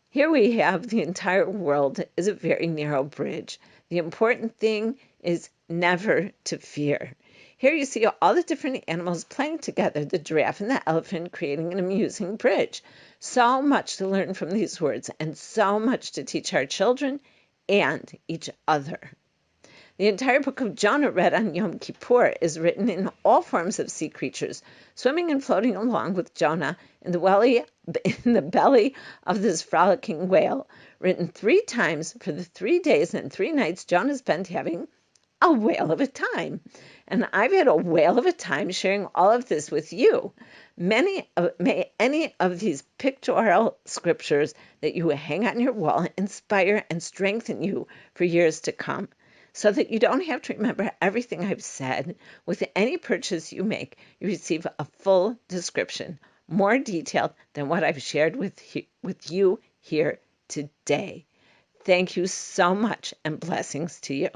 Here we have the entire world is a very narrow bridge. The important thing is never to fear. Here you see all the different animals playing together, the giraffe and the elephant creating an amusing bridge. So much to learn from these words and so much to teach our children and each other. The entire book of Jonah read on Yom Kippur is written in all forms of sea creatures, swimming and floating along with Jonah in the belly of this frolicking whale, written 3 times for the 3 days and 3 nights Jonah spent having a whale of a time. And I've had a whale of a time sharing all of this with you. May any of these pictorial scriptures that you hang on your wall inspire and strengthen you for years to come, so that you don't have to remember everything I've said. With any purchase you make, you receive a full description, more detailed than what I've shared with you here today. Thank you so much, and blessings to you.